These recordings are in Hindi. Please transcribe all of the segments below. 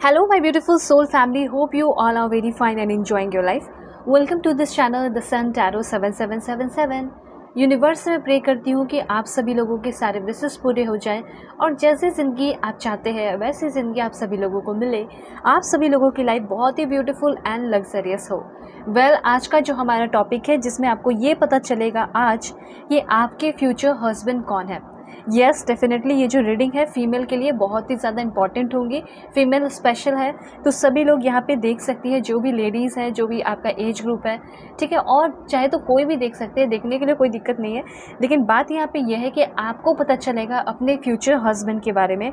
Hello, my beautiful soul family. Hope you all are very fine and enjoying your life. Welcome to this channel, The Sun Tarot 7777. Universe में प्रे करती हूँ कि आप सभी लोगों के सारे विशेष पूरे हो जाएं और जैसी ज़िंदगी आप चाहते हैं वैसी ज़िंदगी आप सभी लोगों को मिले। आप सभी लोगों की लाइफ बहुत ही ब्यूटीफुल एंड लग्जरियस हो। आज का जो हमारा टॉपिक है जिसमें आपको ये पता चलेगा आज कि आपके फ्यूचर हस्बैंड कौन है। यस, डेफिनेटली ये जो रीडिंग है फीमेल के लिए बहुत ही ज़्यादा इंपॉर्टेंट होंगी। फीमेल स्पेशल है तो सभी लोग यहाँ पे देख सकती है, जो भी लेडीज़ है, जो भी आपका एज ग्रुप है, ठीक है। और चाहे तो कोई भी देख सकते हैं, देखने के लिए कोई दिक्कत नहीं है। लेकिन बात यहाँ पे यह है कि आपको पता चलेगा अपने फ्यूचर हस्बैंड के बारे में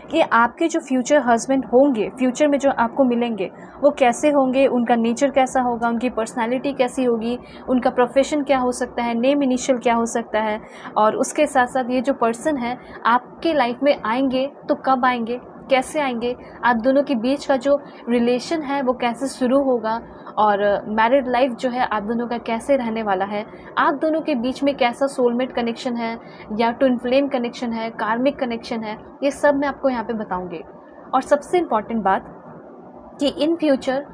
कि आपके जो फ्यूचर हस्बैंड होंगे, फ्यूचर में जो आपको मिलेंगे वो कैसे होंगे, उनका नेचर कैसा होगा, उनकी पर्सनालिटी कैसी होगी, उनका प्रोफेशन क्या हो सकता है, नेम इनिशियल क्या हो सकता है। और उसके साथ साथ ये जो पर्सन है आपके लाइफ में आएंगे तो कब आएंगे, कैसे आएंगे, आप दोनों के बीच का जो रिलेशन है वो कैसे शुरू होगा और मैरिड लाइफ जो है आप दोनों का कैसे रहने वाला है, आप दोनों के बीच में कैसा सोलमेट कनेक्शन है या ट्विन फ्लेम कनेक्शन है, कार्मिक कनेक्शन है, ये सब मैं आपको यहाँ पे बताऊंगी। और सबसे इम्पॉर्टेंट बात कि इन फ्यूचर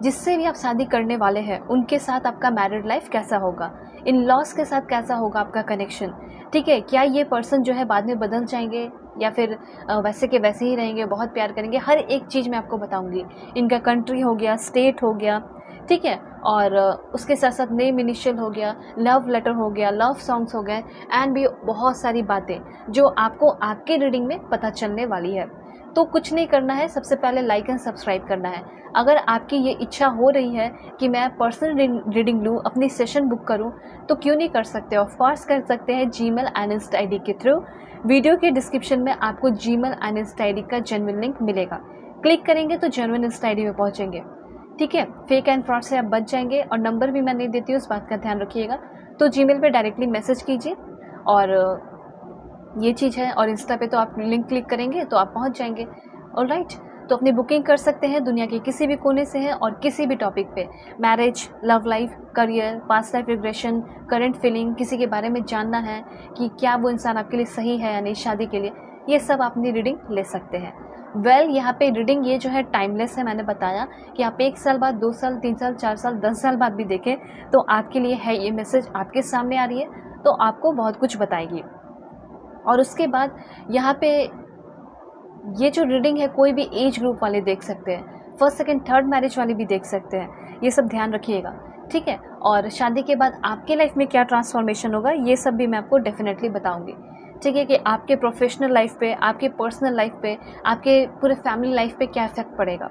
जिससे भी आप शादी करने वाले हैं उनके साथ आपका मैरिड लाइफ कैसा होगा, इन लॉस के साथ कैसा होगा आपका कनेक्शन, ठीक है। क्या ये पर्सन जो है बाद में बदल जाएंगे या फिर वैसे के वैसे ही रहेंगे, बहुत प्यार करेंगे, हर एक चीज़ मैं आपको बताऊंगी। इनका कंट्री हो गया, स्टेट हो गया, ठीक है। और उसके साथ साथ नेम इनिशियल हो गया, लव लेटर हो गया, लव सॉन्ग्स हो गए एंड भी बहुत सारी बातें जो आपको आपके रीडिंग में पता चलने वाली है। तो कुछ नहीं करना है, सबसे पहले लाइक एंड सब्सक्राइब करना है। अगर आपकी ये इच्छा हो रही है कि मैं पर्सनल रीडिंग लूँ, अपनी सेशन बुक करूँ, तो क्यों नहीं कर सकते। ऑफ कोर्स कर सकते हैं जीमेल एंड इंस्टा आईडी के थ्रू। वीडियो के डिस्क्रिप्शन में आपको जीमेल एंड इंस्टा आईडी का जेन्युइन लिंक मिलेगा। क्लिक करेंगे तो जेन्युइन इंस्टा आईडी में पहुँचेंगे, ठीक है। फेक एंड फ्रॉड से आप बच जाएंगे। और नंबर भी मैं नहीं देती हूँ, उस बात का ध्यान रखिएगा। तो जीमेल पे डायरेक्टली मैसेज कीजिए और ये चीज़ है। और इंस्टा पे तो आप लिंक क्लिक करेंगे तो आप पहुँच जाएंगे। ऑलराइट, तो अपनी बुकिंग कर सकते हैं दुनिया के किसी भी कोने से है और किसी भी टॉपिक पे, marriage, love life, career, past life regression, current feeling, किसी के बारे में जानना है कि क्या वो इंसान आपके लिए सही है या नहीं शादी के लिए, ये सब आप अपनी रीडिंग ले सकते हैं। यहाँ पे रीडिंग ये जो है टाइमलेस है। मैंने बताया कि आप 1 साल बाद, 2 साल, 3 साल, 4 साल, 10 साल बाद भी देखें तो आपके लिए है। ये मैसेज आपके सामने आ रही है तो आपको बहुत कुछ बताएगी। और उसके बाद यहाँ पे ये जो रीडिंग है कोई भी एज ग्रुप वाले देख सकते हैं, फर्स्ट सेकंड थर्ड मैरिज वाले भी देख सकते हैं, ये सब ध्यान रखिएगा, ठीक है। और शादी के बाद आपके लाइफ में क्या ट्रांसफॉर्मेशन होगा ये सब भी मैं आपको डेफिनेटली बताऊंगी, ठीक है। कि आपके प्रोफेशनल लाइफ पे, आपके पर्सनल लाइफ पे, आपके पूरे फैमिली लाइफ पे क्या इफेक्ट पड़ेगा,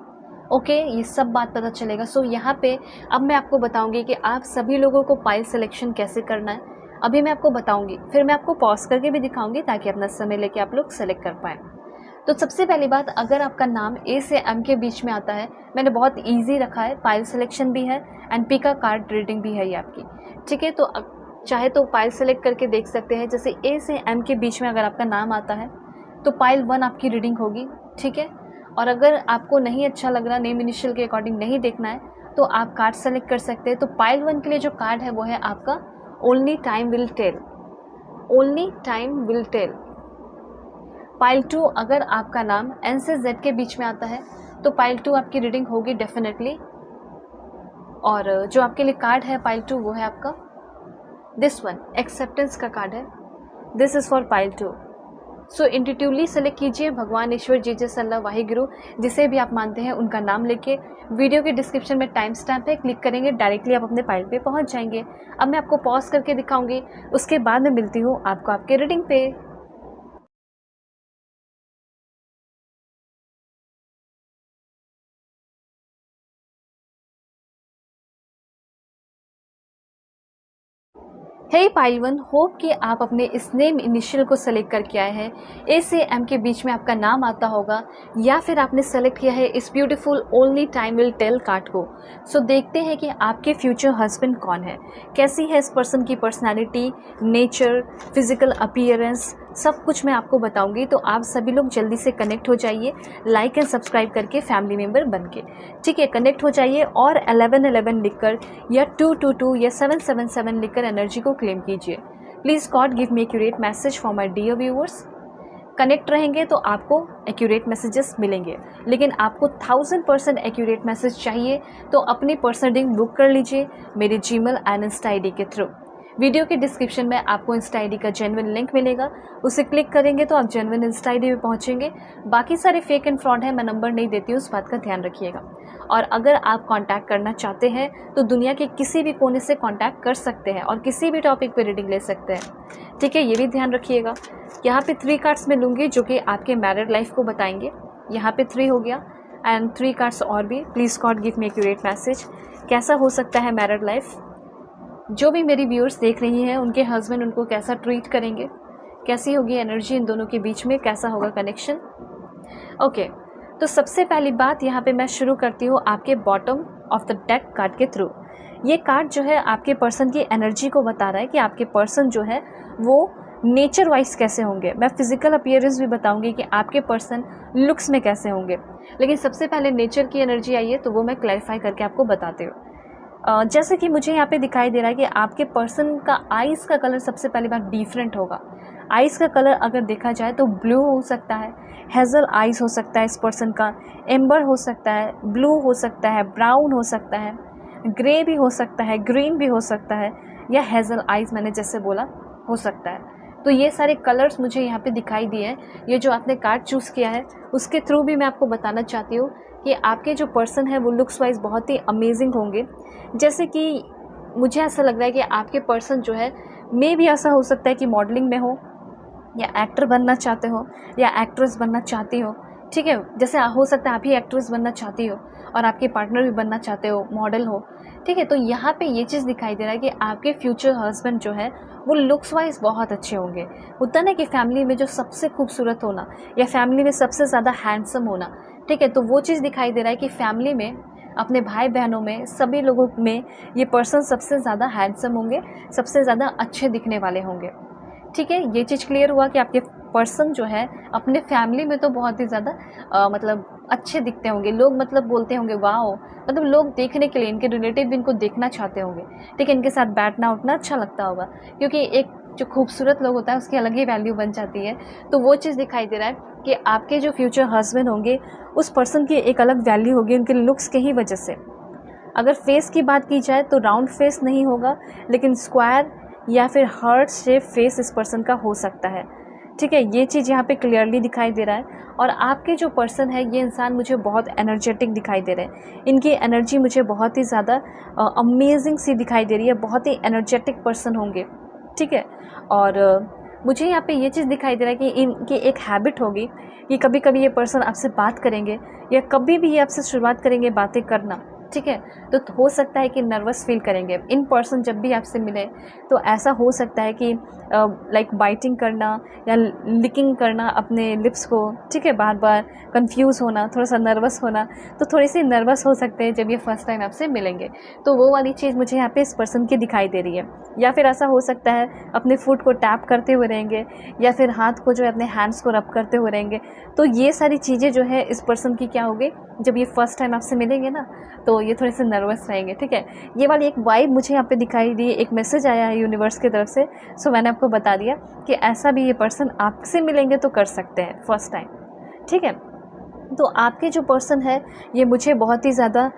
ओके, ये सब बात पता चलेगा। सो यहाँ पे अब मैं आपको बताऊंगी कि आप सभी लोगों को पाइल सिलेक्शन कैसे करना है, अभी मैं आपको बताऊंगी। फिर मैं आपको पॉज करके भी दिखाऊंगी ताकि अपना समय लेके आप लोग सेलेक्ट कर पाएँ। तो सबसे पहली बात, अगर आपका नाम ए से एम के बीच में आता है, मैंने बहुत इजी रखा है, पाइल सिलेक्शन भी है एंड पी का कार्ड रीडिंग भी है ये आपकी, ठीक है। तो चाहे तो पाइल सेलेक्ट करके देख सकते हैं। जैसे ए से एम के बीच में अगर आपका नाम आता है तो पाइल 1 आपकी रीडिंग होगी, ठीक है। और अगर आपको नहीं अच्छा लग रहा, नेम इनिशियल के अकॉर्डिंग नहीं देखना है, तो आप कार्ड सेलेक्ट कर सकते हैं। तो पाइल 1 के लिए जो कार्ड है वो है आपका only time will tell, only time will tell. Pile 2, अगर आपका नाम एन से जेड के बीच में आता है तो पाइल 2 आपकी रीडिंग होगी डेफिनेटली। और जो आपके लिए कार्ड है पाइल 2 वो है आपका दिस वन, एक्सेप्टेंस का कार्ड है। This is for pile 2। So intuitively select कीजिए भगवान, ईश्वर, जीसस, अल्लाह, वाहिगुरु, जिसे भी आप मानते हैं उनका नाम लेके। वीडियो के डिस्क्रिप्शन में टाइम स्टैम्प है, क्लिक करेंगे डायरेक्टली आप अपने पाइल पे पहुंच जाएंगे। अब मैं आपको पॉज करके दिखाऊंगी, उसके बाद में मिलती हूँ आपको आपके रीडिंग पे। हे पाइल 1, होप कि आप अपने इस नेम इनिशियल को सेलेक्ट करके आए हैं। ए से एम के बीच में आपका नाम आता होगा या फिर आपने सेलेक्ट किया है इस beautiful only time will tell card को। सो देखते हैं कि आपके फ्यूचर हस्बैंड कौन है, कैसी है इस पर्सन की पर्सनालिटी, नेचर, फिजिकल अपीयरेंस, सब कुछ मैं आपको बताऊंगी। तो आप सभी लोग जल्दी से कनेक्ट हो जाइए, लाइक एंड सब्सक्राइब करके फैमिली मेम्बर बन के, ठीक है। कनेक्ट हो जाइए और 1111 लिखकर या 222 या 777 लिखकर एनर्जी को क्लेम कीजिए। Please God give me accurate message for my dear viewers. Connect रहेंगे तो आपको एक्यूरेट मैसेजेस मिलेंगे। लेकिन आपको 1000% एक्यूरेट मैसेज चाहिए तो अपनी पर्सनल रीडिंग बुक कर लीजिए मेरे जीमेल एंड इंस्टा आईडी के थ्रू। वीडियो के डिस्क्रिप्शन में आपको इंस्टा आईडी का जेन्युइन लिंक मिलेगा, उसे क्लिक करेंगे तो आप जेन्युइन इंस्टा आईडी पे पहुंचेंगे। बाकी सारे फेक एंड फ्रॉड है, मैं नंबर नहीं देती हूँ, उस बात का ध्यान रखिएगा। और अगर आप कांटेक्ट करना चाहते हैं तो दुनिया के किसी भी कोने से कांटेक्ट कर सकते हैं और किसी भी टॉपिक पे रीडिंग ले सकते हैं, ठीक है। ये भी ध्यान रखिएगा। यहाँ पे 3 कार्ड्स मैं लूँगी जो कि आपके मैरिड लाइफ को बताएंगे। यहाँ पे 3 हो गया एंड 3 कार्ड्स और भी। Please God give me accurate message. कैसा हो सकता है मैरिड लाइफ? जो भी मेरी व्यूअर्स देख रही हैं उनके हस्बैंड उनको कैसा ट्रीट करेंगे, कैसी होगी एनर्जी इन दोनों के बीच में, कैसा होगा कनेक्शन। ओके, तो सबसे पहली बात यहाँ पे मैं शुरू करती हूँ आपके bottom of the deck card के थ्रू। ये कार्ड जो है आपके पर्सन की एनर्जी को बता रहा है कि आपके पर्सन जो है वो नेचर वाइज कैसे होंगे। मैं फिजिकल अपीयरेंस भी बताऊंगी कि आपके पर्सन लुक्स में कैसे होंगे, लेकिन सबसे पहले नेचर की एनर्जी आई है तो वो मैं क्लैरिफाई करके आपको बताती हूँ। जैसे कि मुझे यहाँ पे दिखाई दे रहा है कि आपके पर्सन का आइज़ का कलर सबसे पहली बार डिफरेंट होगा। आइज़ का कलर अगर देखा जाए तो ब्लू हो सकता है, हेज़ल आइज़ हो सकता है इस पर्सन का, एम्बर हो सकता है, ब्लू हो सकता है, ब्राउन हो सकता है, ग्रे भी हो सकता है, ग्रीन भी हो सकता है, या हेज़ल आइज़ मैंने जैसे बोला हो सकता है। तो ये सारे कलर्स मुझे यहाँ पे दिखाई दिए हैं। ये जो आपने कार्ड चूज़ किया है उसके थ्रू भी मैं आपको बताना चाहती हूँ कि आपके जो पर्सन है वो लुक्स वाइज बहुत ही अमेजिंग होंगे। जैसे कि मुझे ऐसा लग रहा है कि आपके पर्सन जो है मे भी ऐसा हो सकता है कि मॉडलिंग में हो, या एक्टर बनना चाहते हो, या एक्ट्रेस बनना चाहती हो, ठीक है। जैसे हो सकता है आप ही एक्ट्रेस बनना चाहती हो और आपके पार्टनर भी बनना चाहते हो, मॉडल हो, ठीक है। तो यहाँ पे ये चीज़ दिखाई दे रहा है कि आपके फ्यूचर हस्बैंड जो है वो लुक्स वाइज बहुत अच्छे होंगे। होता ना कि फैमिली में जो सबसे खूबसूरत होना या फैमिली में सबसे ज़्यादा हैंडसम होना, ठीक है। तो वो चीज़ दिखाई दे रहा है कि फैमिली में, अपने भाई बहनों में, सभी लोगों में ये पर्सन सबसे ज़्यादा हैंडसम होंगे, सबसे ज़्यादा अच्छे दिखने वाले होंगे, ठीक है। ये चीज़ क्लियर हुआ कि आपके पर्सन जो है अपने फैमिली में तो बहुत ही ज़्यादा मतलब अच्छे दिखते होंगे। लोग मतलब बोलते होंगे वाओ, मतलब लोग देखने के लिए, इनके रिलेटिव भी इनको देखना चाहते होंगे, ठीक है। इनके साथ बैठना उठना अच्छा लगता होगा, क्योंकि एक जो खूबसूरत लोग होता है उसकी अलग ही वैल्यू बन जाती है। तो वो चीज़ दिखाई दे रहा है कि आपके जो फ्यूचर हस्बैंड होंगे उस पर्सन की एक अलग वैल्यू होगी उनके लुक्स के ही वजह से। अगर फेस की बात की जाए तो राउंड फेस नहीं होगा, लेकिन स्क्वायर या फिर हार्ट शेप फेस इस पर्सन का हो सकता है, ठीक है। ये चीज़ यहाँ पे क्लियरली दिखाई दे रहा है। और आपके जो पर्सन है ये इंसान मुझे बहुत एनर्जेटिक दिखाई दे रहे हैं। इनकी एनर्जी मुझे बहुत ही ज़्यादा अमेजिंग सी दिखाई दे रही है, बहुत ही एनर्जेटिक पर्सन होंगे, ठीक है। और मुझे यहाँ पे ये चीज़ दिखाई दे रहा है कि इनकी एक हैबिट होगी कि कभी कभी ये पर्सन आपसे बात करेंगे या कभी भी ये आपसे शुरुआत करेंगे बातें करना, ठीक है। तो हो सकता है कि नर्वस फील करेंगे इन पर्सन जब भी आपसे मिले। तो ऐसा हो सकता है कि लाइक बाइटिंग करना या लिकिंग करना अपने लिप्स को, ठीक है, बार बार कंफ्यूज होना, थोड़ा सा नर्वस होना। तो थोड़ी सी नर्वस हो सकते हैं जब ये फर्स्ट टाइम आपसे मिलेंगे। तो वो वाली चीज़ मुझे यहाँ पे इस पर्सन की दिखाई दे रही है। या फिर ऐसा हो सकता है अपने फुट को टैप करते हुए रहेंगे, या फिर हाथ को जो है अपने हैंड्स को रब करते हुए रहेंगे। तो ये सारी चीज़ें जो है इस पर्सन की क्या होगी, जब ये फर्स्ट टाइम आपसे मिलेंगे ना तो ये थोड़े से नर्वस रहेंगे, ठीक है। ये वाली एक वाइब मुझे यहाँ पे दिखाई दी, एक मैसेज आया है यूनिवर्स की तरफ से। सो मैंने आपको बता दिया कि ऐसा भी ये पर्सन आपसे मिलेंगे तो कर सकते हैं फर्स्ट टाइम, ठीक है। तो आपके जो पर्सन है ये मुझे बहुत ही ज़्यादा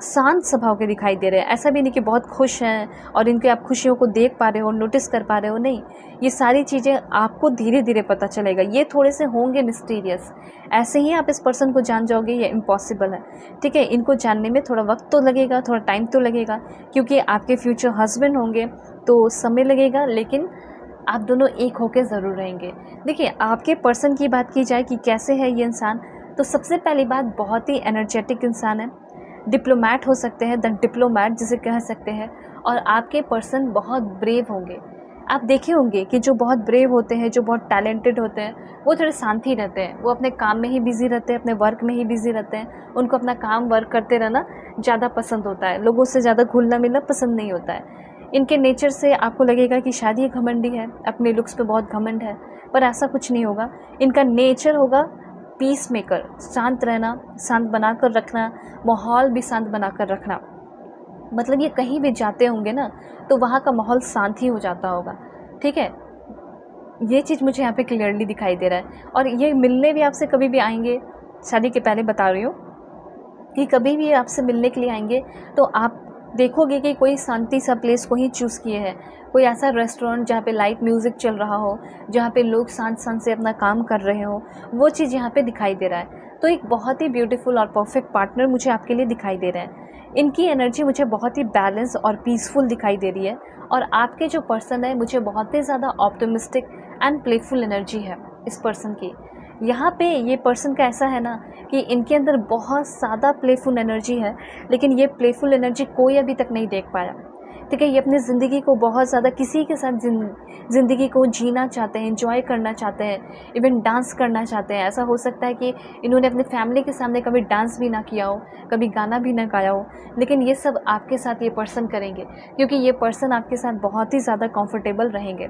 शांत स्वभाव के दिखाई दे रहे हैं। ऐसा भी नहीं कि बहुत खुश हैं और इनके आप खुशियों को देख पा रहे हो, नोटिस कर पा रहे हो, नहीं। ये सारी चीज़ें आपको धीरे धीरे पता चलेगा। ये थोड़े से होंगे मिस्टीरियस, ऐसे ही आप इस पर्सन को जान जाओगे ये इम्पॉसिबल है, ठीक है। इनको जानने में थोड़ा वक्त तो लगेगा, थोड़ा टाइम तो लगेगा, क्योंकि आपके फ्यूचर हस्बैंड होंगे तो समय लगेगा, लेकिन आप दोनों एक होकर ज़रूर रहेंगे। देखिए, आपके पर्सन की बात की जाए कि कैसे है ये इंसान, तो सबसे पहली बात बहुत ही एनर्जेटिक इंसान है, डिप्लोमैट हो सकते हैं, द डिप्लोमैट जिसे कह सकते हैं। और आपके पर्सन बहुत ब्रेव होंगे। आप देखे होंगे कि जो बहुत ब्रेव होते हैं, जो बहुत टैलेंटेड होते हैं, वो थोड़े शांत ही रहते हैं। वो अपने काम में ही बिज़ी रहते हैं, अपने वर्क में ही बिज़ी रहते हैं। उनको अपना काम वर्क करते रहना ज़्यादा पसंद होता है, लोगों से ज़्यादा घुलना मिलना पसंद नहीं होता है। इनके नेचर से आपको लगेगा कि शायद ये घमंडी है, अपने लुक्स पे बहुत घमंड है, पर ऐसा कुछ नहीं होगा। इनका नेचर होगा पीस मेकर, शांत रहना, शांत बनाकर रखना, माहौल भी शांत बनाकर रखना। मतलब ये कहीं भी जाते होंगे ना तो वहाँ का माहौल शांत ही हो जाता होगा, ठीक है। ये चीज़ मुझे यहाँ पे क्लियरली दिखाई दे रहा है। और ये मिलने भी आपसे कभी भी आएंगे, शादी के पहले बता रही हूँ कि कभी भी आपसे मिलने के लिए आएंगे तो आप देखोगे कि कोई शांति सा प्लेस को ही चूज़ किए हैं, कोई ऐसा रेस्टोरेंट जहाँ पे लाइट म्यूज़िक चल रहा हो, जहाँ पे लोग शांत शांत से अपना काम कर रहे हो, वो चीज़ यहाँ पे दिखाई दे रहा है। तो एक बहुत ही ब्यूटीफुल और परफेक्ट पार्टनर मुझे आपके लिए दिखाई दे रहे हैं। इनकी एनर्जी मुझे बहुत ही बैलेंस और पीसफुल दिखाई दे रही है। और आपके जो पर्सन है मुझे बहुत ही ज़्यादा ऑप्टिमिस्टिक एंड प्लेफुल एनर्जी है इस पर्सन की। यहाँ पे ये पर्सन का ऐसा है ना कि इनके अंदर बहुत ज़्यादा प्लेफुल एनर्जी है, लेकिन ये प्लेफुल एनर्जी कोई अभी तक नहीं देख पाया। ठीक है, ये अपनी ज़िंदगी को बहुत ज़्यादा किसी के साथ ज़िंदगी को जीना चाहते हैं, एंजॉय करना चाहते हैं, इवन डांस करना चाहते हैं। ऐसा हो सकता है कि इन्होंने अपनी फैमिली के सामने कभी डांस भी ना किया हो, कभी गाना भी ना गाया हो, लेकिन ये सब आपके साथ ये पर्सन करेंगे, क्योंकि ये पर्सन आपके साथ बहुत ही ज़्यादा कंफर्टेबल रहेंगे।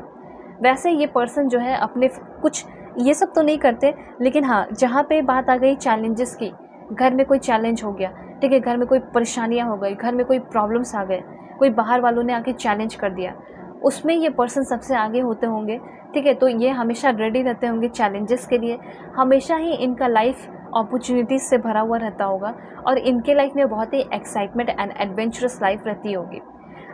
वैसे ये पर्सन जो है अपने कुछ ये सब तो नहीं करते, लेकिन हाँ, जहाँ पे बात आ गई चैलेंजेस की, घर में कोई चैलेंज हो गया, ठीक है, घर में कोई परेशानियाँ हो गई, घर में कोई प्रॉब्लम्स आ गए, कोई बाहर वालों ने आके चैलेंज कर दिया, उसमें ये पर्सन सबसे आगे होते होंगे। ठीक है, तो ये हमेशा रेडी रहते होंगे चैलेंजेस के लिए। हमेशा ही इनका लाइफ अपॉर्चुनिटीज़ से भरा हुआ रहता होगा और इनके लाइफ में बहुत ही एक्साइटमेंट एंड एडवेंचरस लाइफ रहती होगी।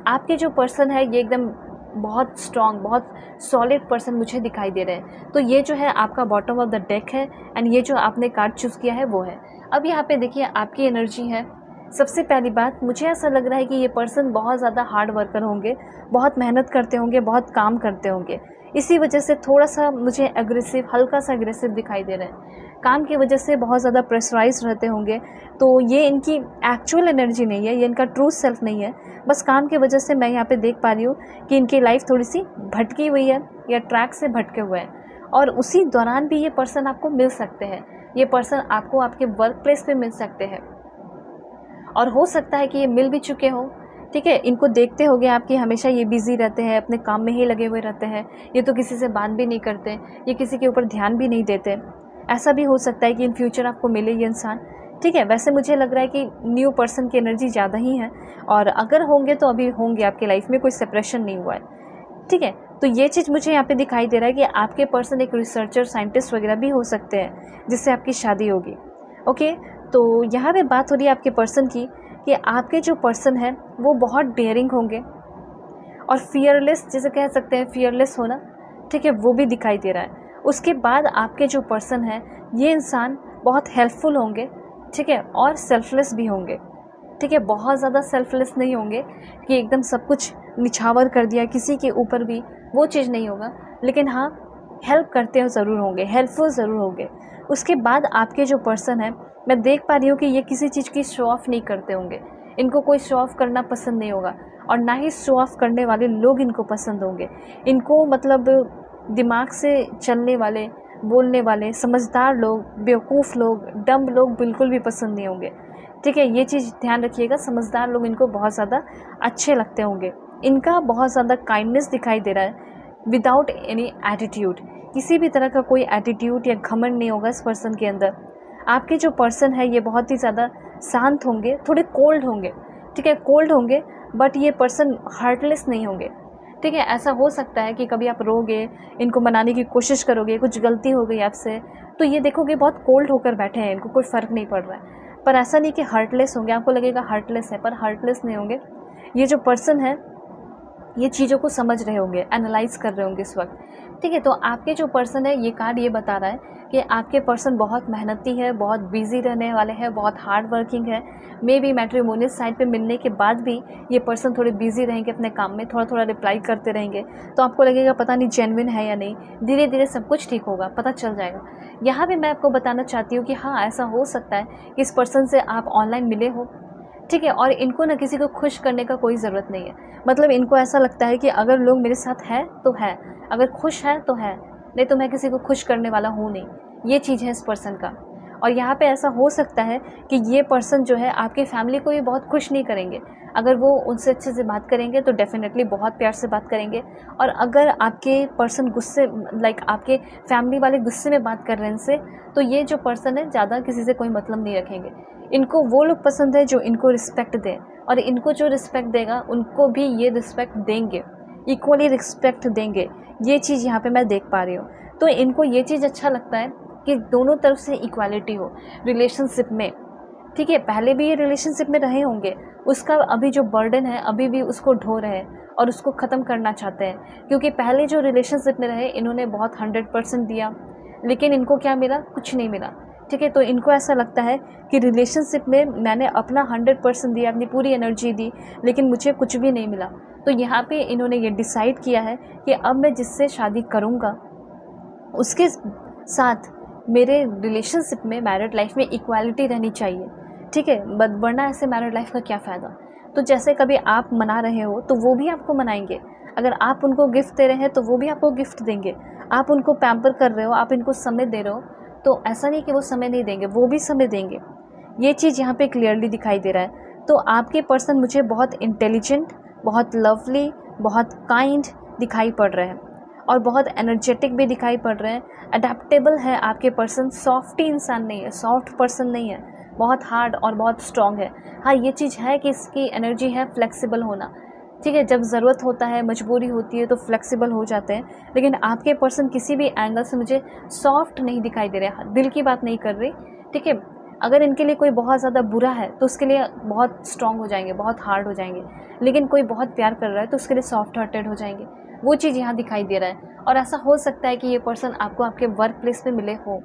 आपके जो पर्सन है ये एकदम बहुत स्ट्रॉन्ग, बहुत सॉलिड पर्सन मुझे दिखाई दे रहे हैं। तो ये जो है आपका बॉटम ऑफ द डेक है एंड ये जो आपने कार्ड चूज़ किया है वो है। अब यहाँ पे देखिए आपकी एनर्जी है। सबसे पहली बात, मुझे ऐसा लग रहा है कि ये पर्सन बहुत ज़्यादा हार्ड वर्कर होंगे, बहुत मेहनत करते होंगे, बहुत काम करते होंगे। इसी वजह से थोड़ा सा मुझे एग्रेसिव, हल्का सा एग्रेसिव दिखाई दे रहे हैं। काम की वजह से बहुत ज़्यादा प्रेशराइज रहते होंगे। तो ये इनकी एक्चुअल एनर्जी नहीं है, ये इनका ट्रू सेल्फ नहीं है। बस काम की वजह से मैं यहाँ पे देख पा रही हूँ कि इनकी लाइफ थोड़ी सी भटकी हुई है या ट्रैक से भटके हुए हैं। और उसी दौरान भी ये पर्सन आपको मिल सकते हैं। ये पर्सन आपको आपके वर्क प्लेस पे मिल सकते हैं और हो सकता है कि ये मिल भी चुके हो। ठीक है, इनको देखते होगे आप कि हमेशा ये बिज़ी रहते हैं, अपने काम में ही लगे हुए रहते हैं। ये तो किसी से बात भी नहीं करते, ये किसी के ऊपर ध्यान भी नहीं देते। ऐसा भी हो सकता है कि इन फ्यूचर आपको मिले ये इंसान। ठीक है, वैसे मुझे लग रहा है कि न्यू पर्सन की एनर्जी ज़्यादा ही है और अगर होंगे तो अभी होंगे, आपकी लाइफ में कोई सेपरेशन नहीं हुआ है। ठीक है, तो ये चीज़ मुझे यहाँ पे दिखाई दे रहा है कि आपके पर्सन एक रिसर्चर, साइंटिस्ट वगैरह भी हो सकते हैं जिससे आपकी शादी होगी। ओके, तो यहाँ पे बात हो रही है आपके पर्सन की कि आपके जो पर्सन है वो बहुत डेयरिंग होंगे और फियरलेस, जैसे कह सकते हैं फियरलेस होना, ठीक है, वो भी दिखाई दे रहा है। उसके बाद आपके जो पर्सन है ये इंसान बहुत हेल्पफुल होंगे, ठीक है, और सेल्फलेस भी होंगे। ठीक है, बहुत ज़्यादा सेल्फलेस नहीं होंगे कि एकदम सब कुछ निछावर कर दिया किसी के ऊपर भी, वो चीज़ नहीं होगा, लेकिन हाँ हेल्प करते हो ज़रूर होंगे, हेल्पफुल ज़रूर होंगे। उसके बाद आपके जो पर्सन है, मैं देख पा रही हूँ कि ये किसी चीज़ की शो ऑफ नहीं करते होंगे। इनको कोई शो ऑफ करना पसंद नहीं होगा और ना ही शो ऑफ करने वाले लोग इनको पसंद होंगे। इनको मतलब दिमाग से चलने वाले, बोलने वाले, समझदार लोग, बेवकूफ़ लोग, डम्ब लोग बिल्कुल भी पसंद नहीं होंगे। ठीक है, ये चीज़ ध्यान रखिएगा। समझदार लोग इनको बहुत ज़्यादा अच्छे लगते होंगे। इनका बहुत ज़्यादा काइंडनेस दिखाई दे रहा है विदाउट एनी एटीट्यूड। किसी भी तरह का कोई एटीट्यूड या घमंड नहीं होगा इस पर्सन के अंदर। आपके जो पर्सन है ये बहुत ही ज़्यादा शांत होंगे, थोड़े कोल्ड होंगे। ठीक है, कोल्ड होंगे, बट ये पर्सन हार्टलेस नहीं होंगे। ठीक है, ऐसा हो सकता है कि कभी आप रोगे, इनको मनाने की कोशिश करोगे, कुछ गलती हो गई आपसे, तो ये देखोगे बहुत कोल्ड होकर बैठे हैं, इनको कोई फ़र्क नहीं पड़ रहा है। पर ऐसा नहीं कि हार्टलेस होंगे, आपको लगेगा हार्टलेस है, पर हार्टलेस नहीं होंगे। ये जो पर्सन है ये चीज़ों को समझ रहे होंगे, एनालाइज कर रहे होंगे इस वक्त। ठीक है, तो आपके जो पर्सन है ये कार्ड ये बता रहा है कि आपके पर्सन बहुत मेहनती है, बहुत बिजी रहने वाले हैं, बहुत हार्ड वर्किंग है। मे बी मैट्रिमोनियल साइड पे मिलने के बाद भी ये पर्सन थोड़े बिजी रहेंगे अपने काम में, थोड़ा थोड़ा रिप्लाई करते रहेंगे, तो आपको लगेगा पता नहीं जेन्युइन है या नहीं। धीरे धीरे सब कुछ ठीक होगा, पता चल जाएगा। यहाँ भी मैं आपको बताना चाहती हूँ कि हाँ, ऐसा हो सकता है कि इस पर्सन से आप ऑनलाइन मिले हो। ठीक है, और इनको ना किसी को खुश करने का कोई ज़रूरत नहीं है। मतलब इनको ऐसा लगता है कि अगर लोग मेरे साथ हैं तो है, अगर खुश है तो है, नहीं तो मैं किसी को खुश करने वाला हूँ नहीं। ये चीज़ है इस पर्सन का। और यहाँ पे ऐसा हो सकता है कि ये पर्सन जो है आपके फैमिली को भी बहुत खुश नहीं करेंगे। अगर वो उनसे अच्छे से बात करेंगे तो डेफिनेटली बहुत प्यार से बात करेंगे, और अगर आपके पर्सन गुस्से, लाइक आपके फैमिली वाले गुस्से में बात कर रहे हैं इनसे, तो ये जो पर्सन है ज़्यादा किसी से कोई मतलब नहीं रखेंगे। इनको वो लोग पसंद है जो इनको रिस्पेक्ट दें, और इनको जो रिस्पेक्ट देगा उनको भी ये रिस्पेक्ट देंगे। इक्वली रिस्पेक्ट देंगे, ये चीज़ यहाँ पे मैं देख पा रही हूँ। तो इनको ये चीज़ अच्छा लगता है कि दोनों तरफ से इक्वालिटी हो रिलेशनशिप में, ठीक है। पहले भी ये रिलेशनशिप में रहे होंगे, उसका अभी जो बर्डन है अभी भी उसको ढो रहे हैं और उसको ख़त्म करना चाहते हैं, क्योंकि पहले जो रिलेशनशिप में रहे इन्होंने बहुत 100% दिया, लेकिन इनको क्या मिला? कुछ नहीं मिला, ठीक है। तो इनको ऐसा लगता है कि रिलेशनशिप में मैंने अपना 100% दिया, अपनी पूरी एनर्जी दी, लेकिन मुझे कुछ भी नहीं मिला। तो यहाँ पे इन्होंने ये डिसाइड किया है कि अब मैं जिससे शादी करूँगा उसके साथ मेरे रिलेशनशिप में, मैरिड लाइफ में इक्वालिटी रहनी चाहिए, ठीक है। वरना ऐसे मैरिड लाइफ का क्या फ़ायदा। तो जैसे कभी आप मना रहे हो तो वो भी आपको मनाएंगे, अगर आप उनको गिफ्ट दे रहे हैं तो वो भी आपको गिफ्ट देंगे, आप उनको पैम्पर कर रहे हो, आप इनको समय दे रहे हो, तो ऐसा नहीं कि वो समय नहीं देंगे, वो भी समय देंगे। ये चीज़ यहाँ पे क्लियरली दिखाई दे रहा है। तो आपके पर्सन मुझे बहुत इंटेलिजेंट, बहुत लवली, बहुत काइंड दिखाई पड़ रहे हैं और बहुत एनर्जेटिक भी दिखाई पड़ रहे हैं। अडेप्टेबल है आपके पर्सन, सॉफ्टी इंसान नहीं है, सॉफ्ट पर्सन नहीं है, बहुत हार्ड और बहुत स्ट्रॉन्ग है। हाँ, ये चीज़ है कि इसकी एनर्जी है फ्लेक्सिबल होना, ठीक है। जब ज़रूरत होता है, मजबूरी होती है तो फ्लेक्सिबल हो जाते हैं, लेकिन आपके पर्सन किसी भी एंगल से मुझे सॉफ्ट नहीं दिखाई दे रहे, दिल की बात नहीं कर रही, ठीक है। अगर इनके लिए कोई बहुत ज़्यादा बुरा है तो उसके लिए बहुत स्ट्रॉन्ग हो जाएंगे, बहुत हार्ड हो जाएंगे, लेकिन कोई बहुत प्यार कर रहा है तो उसके लिए सॉफ्ट हार्टेड हो जाएंगे। वो चीज़ यहाँ दिखाई दे रहा है। और ऐसा हो सकता है कि ये पर्सन आपको आपके वर्क प्लेस पे मिले हो,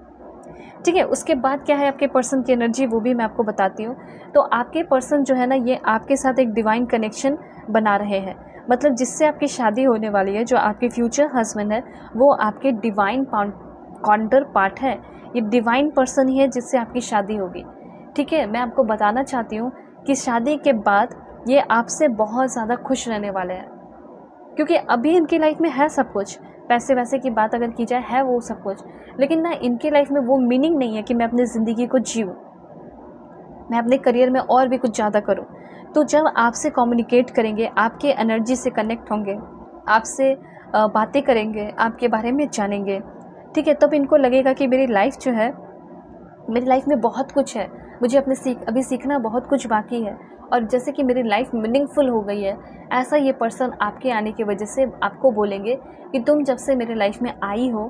ठीक है। उसके बाद क्या है आपके पर्सन की एनर्जी, वो भी मैं आपको बताती हूँ। तो आपके पर्सन जो है ना, ये आपके साथ एक डिवाइन कनेक्शन बना रहे हैं, मतलब जिससे आपकी शादी होने वाली है, जो आपके फ्यूचर हस्बैंड है वो आपके डिवाइन काउंटर पार्ट है। ये डिवाइन पर्सन ही है जिससे आपकी शादी होगी, ठीक है। मैं आपको बताना चाहती हूँ कि शादी के बाद ये आपसे बहुत ज़्यादा खुश रहने वाले हैं, क्योंकि अभी इनकी लाइफ में है सब कुछ, पैसे वैसे की बात अगर की जाए है वो सब कुछ, लेकिन ना इनकी लाइफ में वो मीनिंग नहीं है कि मैं अपनी ज़िंदगी को जीऊँ, मैं अपने करियर में और भी कुछ ज़्यादा करूँ। तो जब आपसे कम्युनिकेट करेंगे, आपके एनर्जी से कनेक्ट होंगे, आपसे बातें करेंगे, आपके बारे में जानेंगे, ठीक है, तब इनको लगेगा कि मेरी लाइफ जो है, मेरी लाइफ में बहुत कुछ है, मुझे अभी सीखना बहुत कुछ बाकी है, और जैसे कि मेरी लाइफ मीनिंगफुल हो गई है, ऐसा ये पर्सन आपके आने की वजह से आपको बोलेंगे कि तुम जब से मेरे लाइफ में आई हो,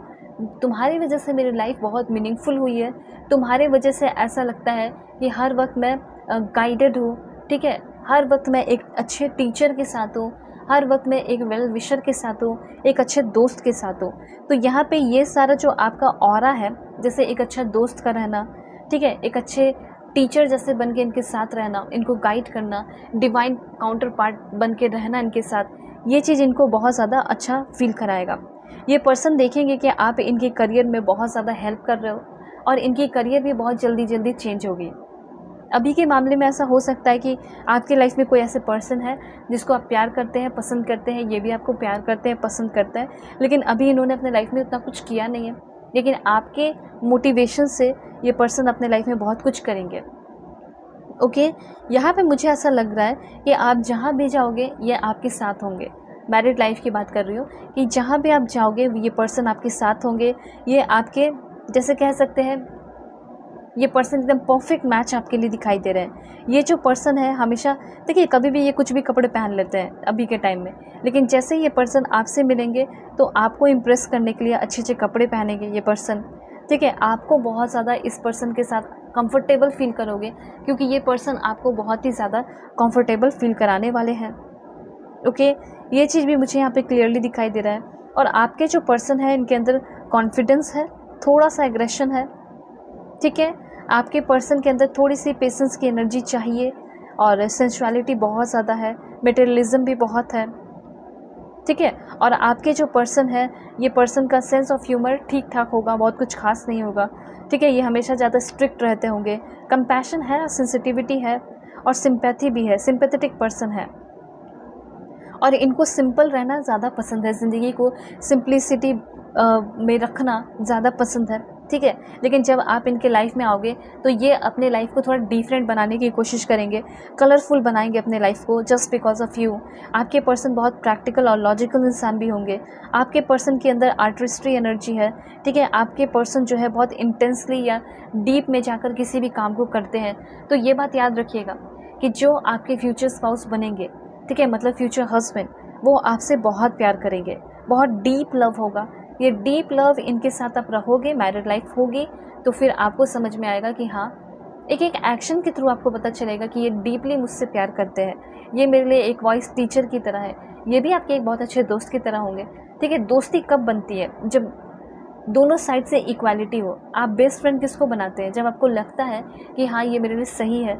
तुम्हारी वजह से मेरी लाइफ बहुत मीनिंगफुल हुई है, तुम्हारे वजह से ऐसा लगता है कि हर वक्त मैं गाइडेड हूँ, ठीक है, हर वक्त मैं एक अच्छे टीचर के साथ हूँ, हर वक्त मैं एक वेल विशर के साथ हूँ, एक अच्छे दोस्त के साथ हूँ। तो यहाँ पे ये सारा जो आपका ऑरा है, जैसे एक अच्छा दोस्त का रहना, ठीक है, एक अच्छे टीचर जैसे बन के इनके साथ रहना, इनको गाइड करना, डिवाइन काउंटर पार्ट बन के रहना इनके साथ, ये चीज़ इनको बहुत ज़्यादा अच्छा फील कराएगा। ये पर्सन देखेंगे कि आप इनके करियर में बहुत ज़्यादा हेल्प कर रहे हो और इनकी करियर भी बहुत जल्दी चेंज होगी। अभी के मामले में ऐसा हो सकता है कि आपकी लाइफ में कोई ऐसे पर्सन है जिसको आप प्यार करते हैं, पसंद करते हैं, ये भी आपको प्यार करते हैं, पसंद करता है, लेकिन अभी इन्होंने अपने लाइफ में उतना कुछ किया नहीं है, लेकिन आपके मोटिवेशन से ये पर्सन अपने लाइफ में बहुत कुछ करेंगे। ओके, यहाँ पे मुझे ऐसा लग रहा है कि आप जहाँ भी जाओगे ये आपके साथ होंगे। मैरिड लाइफ की बात कर रही हूँ कि जहाँ भी आप जाओगे ये पर्सन आपके साथ होंगे। ये आपके, जैसे कह सकते हैं, ये पर्सन एकदम परफेक्ट मैच आपके लिए दिखाई दे रहे हैं। ये जो पर्सन है हमेशा, देखिए, कभी भी ये कुछ भी कपड़े पहन लेते हैं अभी के टाइम में, लेकिन जैसे ये पर्सन आपसे मिलेंगे तो आपको इम्प्रेस करने के लिए अच्छे कपड़े पहनेंगे ये पर्सन, ठीक है। आपको बहुत ज़्यादा इस पर्सन के साथ कंफर्टेबल फील करोगे, क्योंकि ये पर्सन आपको बहुत ही ज़्यादा कंफर्टेबल फील कराने वाले हैं। ओके, ये चीज़ भी मुझे यहाँ पे क्लियरली दिखाई दे रहा है। और आपके जो पर्सन है इनके अंदर कॉन्फिडेंस है, थोड़ा सा एग्रेशन है, ठीक है। आपके पर्सन के अंदर थोड़ी सी पेशेंस की एनर्जी चाहिए और सेंसुअलिटी बहुत ज़्यादा है, मटेरियलिज्म भी बहुत है, ठीक है। और आपके जो पर्सन है, ये पर्सन का सेंस ऑफ ह्यूमर ठीक ठाक होगा, बहुत कुछ खास नहीं होगा, ठीक है। ये हमेशा ज़्यादा स्ट्रिक्ट रहते होंगे, कंपैशन है, सेंसिटिविटी है और सिंपैथी भी है, सिंपैथेटिक पर्सन है। और इनको सिंपल रहना ज़्यादा पसंद है, ज़िंदगी को सिंप्लिसिटी में रखना ज़्यादा पसंद है, ठीक है। लेकिन जब आप इनके लाइफ में आओगे तो ये अपने लाइफ को थोड़ा डिफरेंट बनाने की कोशिश करेंगे, कलरफुल बनाएंगे अपने लाइफ को, जस्ट बिकॉज ऑफ यू। आपके पर्सन बहुत प्रैक्टिकल और लॉजिकल इंसान भी होंगे। आपके पर्सन के अंदर आर्टिस्ट्री एनर्जी है, ठीक है। आपके पर्सन जो है बहुत इंटेंसली या डीप में जाकर किसी भी काम को करते हैं। तो ये बात याद रखिएगा कि जो आपके फ्यूचर स्पाउस बनेंगे, ठीक है, मतलब फ्यूचर हस्बैंड, वो आपसे बहुत प्यार करेंगे, बहुत डीप लव होगा। ये डीप लव इनके साथ आप रहोगे, मैरिड लाइफ होगी, तो फिर आपको समझ में आएगा कि हाँ, एक एक एक्शन के थ्रू आपको पता चलेगा कि ये डीपली मुझसे प्यार करते हैं, ये मेरे लिए एक वॉइस टीचर की तरह है, ये भी आपके एक बहुत अच्छे दोस्त की तरह होंगे। ठीक है, दोस्ती कब बनती है? जब दोनों साइड से इक्वालिटी हो। आप बेस्ट फ्रेंड किसको बनाते हैं? जब आपको लगता है कि हाँ, ये मेरे लिए सही है,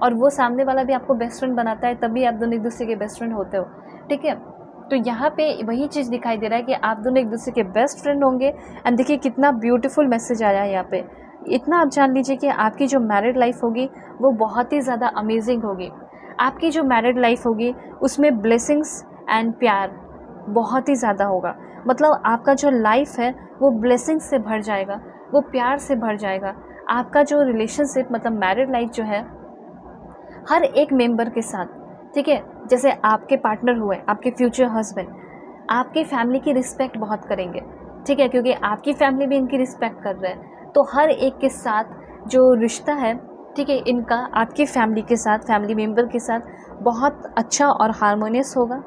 और वो सामने वाला भी आपको बेस्ट फ्रेंड बनाता है, तभी आप दोनों एक दूसरे के बेस्ट फ्रेंड होते हो। ठीक है, तो यहाँ पे वही चीज़ दिखाई दे रहा है कि आप दोनों एक दूसरे के बेस्ट फ्रेंड होंगे। एंड देखिए कितना ब्यूटीफुल मैसेज आया है यहाँ पे। इतना आप जान लीजिए कि आपकी जो मैरिड लाइफ होगी वो बहुत ही ज़्यादा अमेजिंग होगी। आपकी जो मैरिड लाइफ होगी उसमें ब्लेसिंग्स एंड प्यार बहुत ही ज़्यादा होगा। मतलब आपका जो लाइफ है वो ब्लेसिंग्स से भर जाएगा, वो प्यार से भर जाएगा। आपका जो रिलेशनशिप मतलब मैरिड लाइफ जो है हर एक मेंबर के साथ, ठीक है, जैसे आपके पार्टनर हुए, आपके फ्यूचर हस्बैंड, आपकी फैमिली की रिस्पेक्ट बहुत करेंगे। ठीक है, क्योंकि आपकी फैमिली भी इनकी रिस्पेक्ट कर रहे हैं, तो हर एक के साथ जो रिश्ता है, ठीक है, इनका आपकी फैमिली के साथ, फैमिली मेंबर के साथ बहुत अच्छा और हार्मोनियस होगा।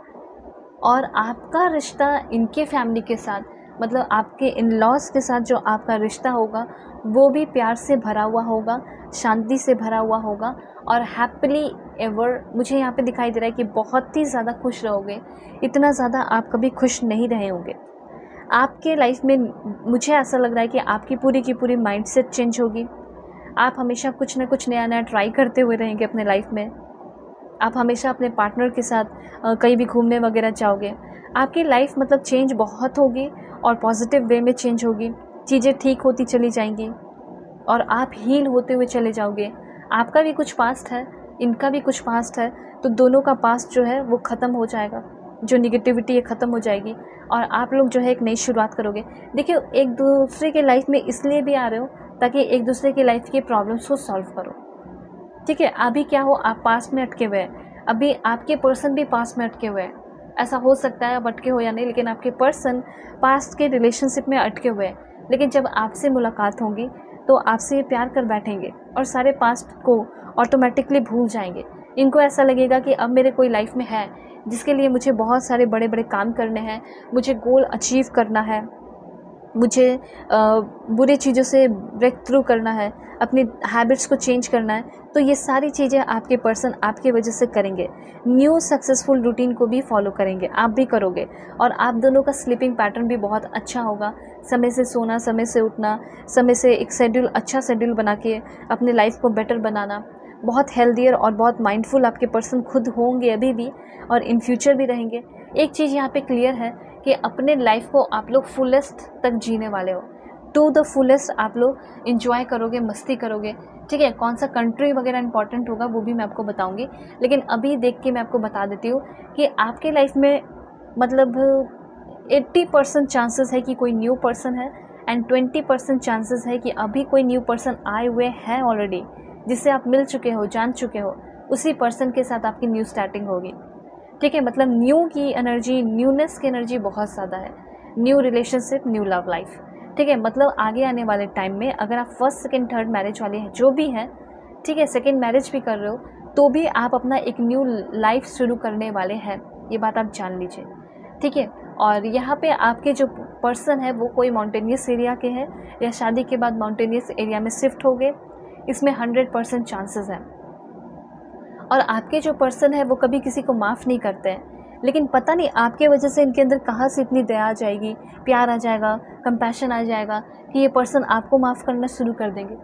और आपका रिश्ता इनके फैमिली के साथ मतलब आपके इन लॉज के साथ जो आपका रिश्ता होगा वो भी प्यार से भरा हुआ होगा, शांति से भरा हुआ होगा, और हैप्पीली एवर मुझे यहाँ पे दिखाई दे रहा है कि बहुत ही ज़्यादा खुश रहोगे। इतना ज़्यादा आप कभी खुश नहीं रहे होंगे आपके लाइफ में। मुझे ऐसा लग रहा है कि आपकी पूरी की पूरी माइंडसेट चेंज होगी। आप हमेशा कुछ ना कुछ नया नया ट्राई करते हुए रहेंगे अपने लाइफ में। आप हमेशा अपने पार्टनर के साथ कहीं भी घूमने वगैरह जाओगे। आपकी लाइफ मतलब चेंज बहुत होगी और पॉजिटिव वे में चेंज होगी। चीज़ें ठीक होती चली जाएंगी और आप हील होते हुए चले जाओगे। आपका भी कुछ पास्ट है, इनका भी कुछ पास्ट है, तो दोनों का पास्ट जो है वो ख़त्म हो जाएगा, जो निगेटिविटी है ख़त्म हो जाएगी और आप लोग जो है एक नई शुरुआत करोगे। देखिए, एक दूसरे के लाइफ में इसलिए भी आ रहे हो ताकि एक दूसरे की लाइफ के प्रॉब्लम्स को सॉल्व करो। ठीक है, अभी क्या हो, आप पास्ट में अटके हुए हैं, अभी आपके पर्सन भी पास्ट में अटके हुए हैं। ऐसा हो सकता है आप अटके हो या नहीं, लेकिन आपके पर्सन पास्ट के रिलेशनशिप में अटके हुए हैं। लेकिन जब आपसे मुलाकात होगी तो आपसे ये प्यार कर बैठेंगे और सारे पास्ट को ऑटोमेटिकली भूल जाएंगे। इनको ऐसा लगेगा कि अब मेरे कोई लाइफ में है जिसके लिए मुझे बहुत सारे बड़े बड़े काम करने हैं, मुझे गोल अचीव करना है, मुझे बुरी चीज़ों से ब्रेक थ्रू करना है, अपनी हैबिट्स को चेंज करना है। तो ये सारी चीज़ें आपके पर्सन आपके वजह से करेंगे। न्यू सक्सेसफुल रूटीन को भी फॉलो करेंगे, आप भी करोगे। और आप दोनों का स्लीपिंग पैटर्न भी बहुत अच्छा होगा। समय से सोना, समय से उठना, समय से एक शेड्यूल, अच्छा शेड्यूल बना के अपने लाइफ को बेटर बनाना। बहुत हेल्दियर और बहुत माइंडफुल आपके पर्सन खुद होंगे अभी भी और इन फ्यूचर भी रहेंगे। एक चीज़ यहाँ पे क्लियर है कि अपने लाइफ को आप लोग फुलेस्ट तक जीने वाले हो। टू द फुलेस्ट आप लोग इंजॉय करोगे, मस्ती करोगे। ठीक है, कौन सा कंट्री वगैरह इंपॉर्टेंट होगा वो भी मैं आपको बताऊंगी, लेकिन अभी देख के मैं आपको बता देती हूँ कि आपके लाइफ में मतलब 80% चांसेस है कि कोई न्यू पर्सन है एंड 20% चांसेस है कि अभी कोई न्यू पर्सन आए हुए हैं ऑलरेडी, जिससे आप मिल चुके हो, जान चुके हो। उसी पर्सन के साथ आपकी न्यू स्टार्टिंग होगी। ठीक है, मतलब न्यू की एनर्जी, न्यूनेस की एनर्जी बहुत ज़्यादा है। New relationship, new love life. ठीक है, मतलब आगे आने वाले टाइम में अगर आप फर्स्ट सेकंड थर्ड मैरिज वाले हैं, जो भी हैं, ठीक है, सेकंड मैरिज भी कर रहे हो, तो भी आप अपना एक न्यू लाइफ शुरू करने वाले हैं। ये बात आप जान लीजिए। ठीक है, और यहाँ पे आपके जो पर्सन है वो कोई माउंटेनियस एरिया के हैं या शादी के बाद माउंटेनियस एरिया में शिफ्ट हो गए, इसमें 100% चांसेस हैं। और आपके जो पर्सन है वो कभी किसी को माफ़ नहीं करते हैं, लेकिन पता नहीं आपके वजह से इनके अंदर कहाँ से इतनी दया आ जाएगी, प्यार आ जाएगा, कंपैशन आ जाएगा कि ये पर्सन आपको माफ़ करना शुरू कर देंगे।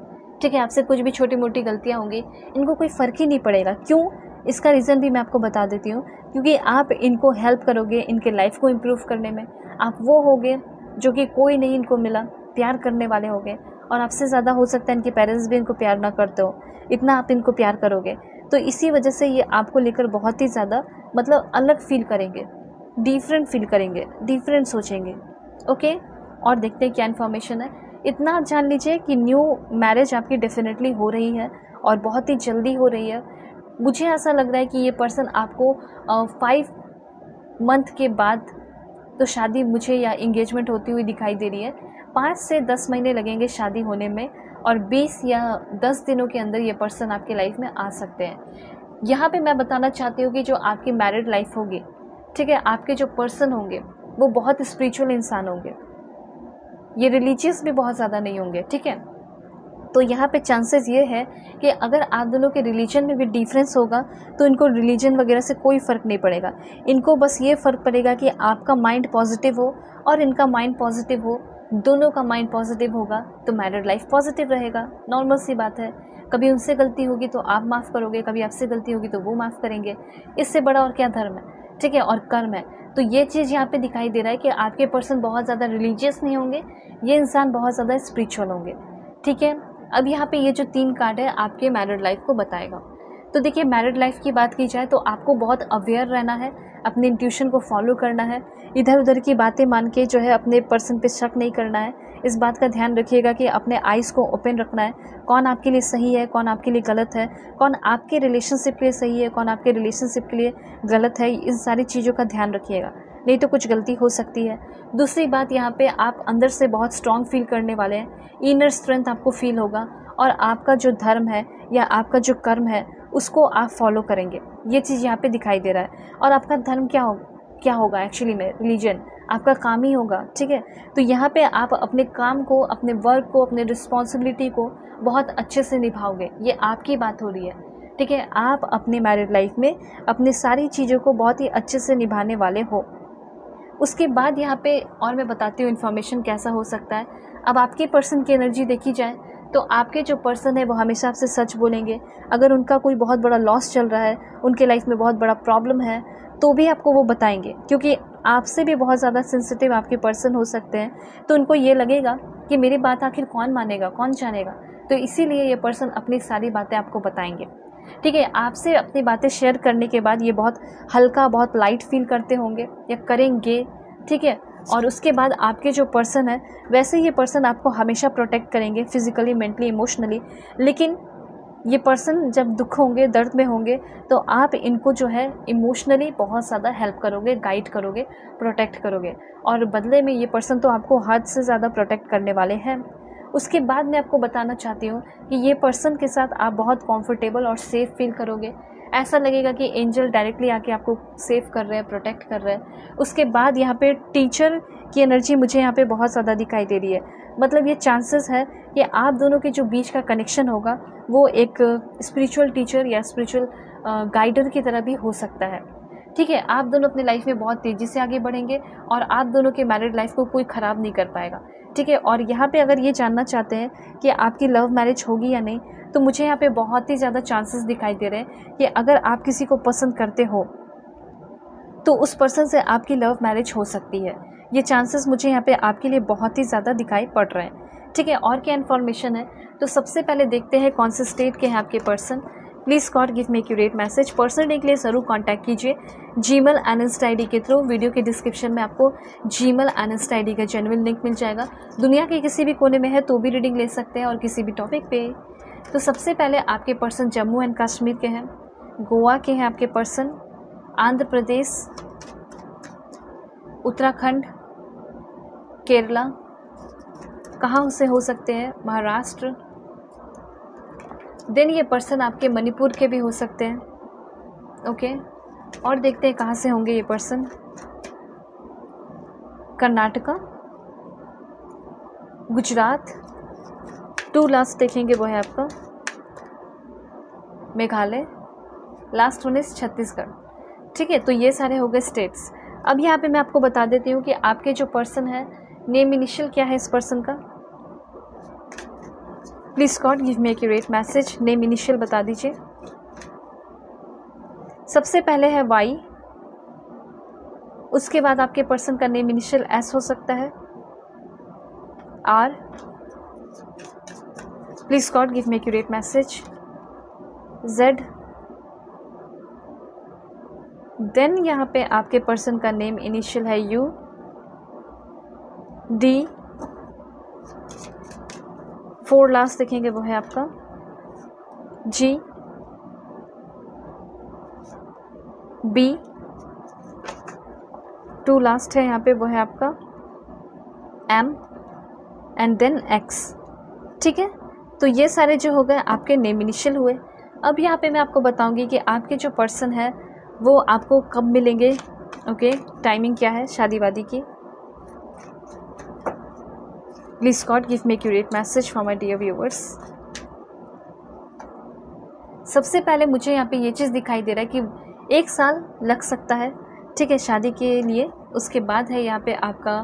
ठीक है, आपसे कुछ भी छोटी मोटी गलतियाँ होंगी, इनको कोई फ़र्क ही नहीं पड़ेगा। क्यों? इसका रीज़न भी मैं आपको बता देती हूँ। क्योंकि आप इनको हेल्प करोगे इनके लाइफ को इम्प्रूव करने में। आप वो होगे जो कि कोई नहीं इनको मिला, प्यार करने वाले होगे। और आपसे ज़्यादा हो सकता है इनके पेरेंट्स भी इनको प्यार ना करते हो, इतना आप इनको प्यार करोगे। तो इसी वजह से ये आपको लेकर बहुत ही ज़्यादा मतलब अलग फील करेंगे, डिफरेंट फील करेंगे, डिफरेंट सोचेंगे। ओके, और देखते हैं क्या इन्फॉर्मेशन है। इतना आप जान लीजिए कि न्यू मैरिज आपकी डेफिनेटली हो रही है और बहुत ही जल्दी हो रही है। मुझे ऐसा लग रहा है कि ये पर्सन आपको 5 मंथ के बाद तो शादी मुझे या इंगेजमेंट होती हुई दिखाई दे रही है। 5 से 10 महीने लगेंगे शादी होने में और 20 या 10 दिनों के अंदर ये पर्सन आपकी लाइफ में आ सकते हैं। यहाँ पे मैं बताना चाहती हूँ कि जो आपकी मैरिड लाइफ होगी ठीक है। आपके जो पर्सन होंगे वो बहुत स्पिरिचुअल इंसान होंगे, ये रिलीजियस भी बहुत ज़्यादा नहीं होंगे, ठीक है। तो यहाँ पे चांसेस ये है कि अगर आप दोनों के रिलीजन में भी डिफरेंस होगा तो इनको रिलीजन वगैरह से कोई फ़र्क नहीं पड़ेगा। इनको बस ये फ़र्क पड़ेगा कि आपका माइंड पॉजिटिव हो और इनका माइंड पॉजिटिव हो, दोनों का माइंड पॉजिटिव होगा तो मैरिड लाइफ पॉजिटिव रहेगा। नॉर्मल सी बात है। कभी उनसे गलती होगी तो आप माफ़ करोगे, कभी आपसे गलती होगी तो वो माफ़ करेंगे। इससे बड़ा और क्या धर्म है, ठीक है, और कर्म है। तो ये चीज़ यहाँ पे दिखाई दे रहा है कि आपके पर्सन बहुत ज़्यादा रिलीजियस नहीं होंगे, ये इंसान बहुत ज़्यादा स्पिरिचुअल होंगे, ठीक है। अब यहाँ पे ये जो 3 कार्ड है आपके मैरिड लाइफ को बताएगा। तो देखिए, मैरिड लाइफ की बात की जाए तो आपको बहुत अवेयर रहना है, अपने इंट्यूशन को फॉलो करना है, इधर उधर की बातें मान के जो है अपने पर्सन पे शक नहीं करना है। इस बात का ध्यान रखिएगा कि अपने आइज़ को ओपन रखना है, कौन आपके लिए सही है, कौन आपके लिए गलत है, कौन आपके रिलेशनशिप के लिए सही है, कौन आपके रिलेशनशिप के लिए गलत है। इन सारी चीज़ों का ध्यान रखिएगा, नहीं तो कुछ गलती हो सकती है। दूसरी बात, यहाँ पे आप अंदर से बहुत स्ट्रॉन्ग फील करने वाले हैं, इनर स्ट्रेंथ आपको फील होगा और आपका जो धर्म है या आपका जो कर्म है उसको आप फॉलो करेंगे, ये चीज़ यहाँ पे दिखाई दे रहा है। और आपका धर्म क्या होगा एक्चुअली में, रिलीजन आपका काम ही होगा, ठीक है। तो यहाँ पे आप अपने काम को, अपने वर्क को, अपने रिस्पॉन्सिबिलिटी को बहुत अच्छे से निभाओगे, ये आपकी बात हो रही है, ठीक है। आप अपने मैरिड लाइफ में अपनी सारी चीज़ों को बहुत ही अच्छे से निभाने वाले हो। उसके बाद यहाँ पे और मैं बताती हूँ इन्फॉर्मेशन कैसा हो सकता है। अब आपके पर्सन की एनर्जी देखी जाए तो आपके जो पर्सन है वो हमेशा आपसे सच बोलेंगे। अगर उनका कोई बहुत बड़ा लॉस चल रहा है, उनके लाइफ में बहुत बड़ा प्रॉब्लम है, तो भी आपको वो बताएंगे, क्योंकि आपसे भी बहुत ज़्यादा सेंसिटिव आपके पर्सन हो सकते हैं। तो उनको ये लगेगा कि मेरी बात आखिर कौन मानेगा, कौन जानेगा, तो इसीलिए ये पर्सन अपनी सारी बातें आपको बताएंगे, ठीक है। आपसे अपनी बातें शेयर करने के बाद ये बहुत हल्का, बहुत लाइट फील करते होंगे या करेंगे, ठीक है। और उसके बाद आपके जो पर्सन है, वैसे ये पर्सन आपको हमेशा प्रोटेक्ट करेंगे, फिजिकली, मेंटली, इमोशनली। लेकिन ये पर्सन जब दुख होंगे, दर्द में होंगे, तो आप इनको जो है इमोशनली बहुत ज़्यादा हेल्प करोगे, गाइड करोगे, प्रोटेक्ट करोगे, और बदले में ये पर्सन तो आपको हद से ज़्यादा प्रोटेक्ट करने वाले हैं। उसके बाद मैं आपको बताना चाहती हूँ कि ये पर्सन के साथ आप बहुत कंफर्टेबल और सेफ़ फील करोगे। ऐसा लगेगा कि एंजल डायरेक्टली आके आपको सेव कर रहे हैं, प्रोटेक्ट कर रहे हैं। उसके बाद यहाँ पे टीचर की एनर्जी मुझे यहाँ पे बहुत ज़्यादा दिखाई दे रही है। मतलब ये चांसेस है कि आप दोनों के जो बीच का कनेक्शन होगा वो एक स्पिरिचुअल टीचर या स्पिरिचुअल गाइडर की तरह भी हो सकता है, ठीक है। आप दोनों अपनी लाइफ में बहुत तेज़ी से आगे बढ़ेंगे और आप दोनों के मैरिड लाइफ को कोई ख़राब नहीं कर पाएगा, ठीक है। और यहाँ पे अगर ये जानना चाहते हैं कि आपकी लव मैरिज होगी या नहीं, तो मुझे यहाँ पे बहुत ही ज़्यादा चांसेस दिखाई दे रहे हैं कि अगर आप किसी को पसंद करते हो तो उस पर्सन से आपकी लव मैरिज हो सकती है। ये चांसेस मुझे यहाँ पे आपके लिए बहुत ही ज़्यादा दिखाई पड़ रहे हैं, ठीक है। और क्या इन्फॉर्मेशन है, तो सबसे पहले देखते हैं कौन से स्टेट के हैं आपके person. Please God give me accurate message. Personal day के लिए ज़रूर कॉन्टैक्ट कीजिए जीमेल एंड इंस्टा ID के थ्रू। वीडियो के डिस्क्रिप्शन में आपको जीमेल एंड इंस्टा ID का जेन्युइन लिंक मिल जाएगा। दुनिया के किसी भी कोने में है तो भी रीडिंग ले सकते हैं और किसी भी टॉपिक पे। तो सबसे पहले आपके पर्सन जम्मू एंड कश्मीर के हैं, गोवा के हैं आपके पर्सन, आंध्र प्रदेश, उत्तराखंड, केरला, कहाँ से हो सकते हैं, महाराष्ट्र। देन ये पर्सन आपके मणिपुर के भी हो सकते हैं, ओके। और देखते हैं कहाँ से होंगे ये पर्सन। कर्नाटका, गुजरात, 2 लास्ट देखेंगे वो है आपका Meghalaya, last one is Chhattisgarh, ठीक है। तो ये सारे हो गए स्टेट्स। अब यहाँ पे मैं आपको बता देती हूँ कि आपके जो पर्सन है, नेम इनिशियल क्या है इस पर्सन का। Please God give me accurate message. Name initial बता दीजिए। सबसे पहले है वाई, उसके बाद आपके पर्सन का नेम इनिशियल एस हो सकता है, R. Please God give me accurate message. Z. Then यहाँ पे आपके पर्सन का नेम इनिशियल है यू, डी। 4 लास्ट देखेंगे वो है आपका जी, बी। 2 लास्ट है यहाँ पे वो है आपका एम एंड देन एक्स, ठीक है। तो ये सारे जो हो गए आपके नेम इनिशियल हुए। अब यहाँ पे मैं आपको बताऊंगी कि आपके जो पर्सन है वो आपको कब मिलेंगे, ओके, टाइमिंग क्या है शादी वादी की? Please God give me accurate message for my dear viewers. सबसे पहले मुझे यहाँ पे ये चीज़ दिखाई दे रहा है कि 1 साल लग सकता है, ठीक है, शादी के लिए। उसके बाद है यहाँ पे आपका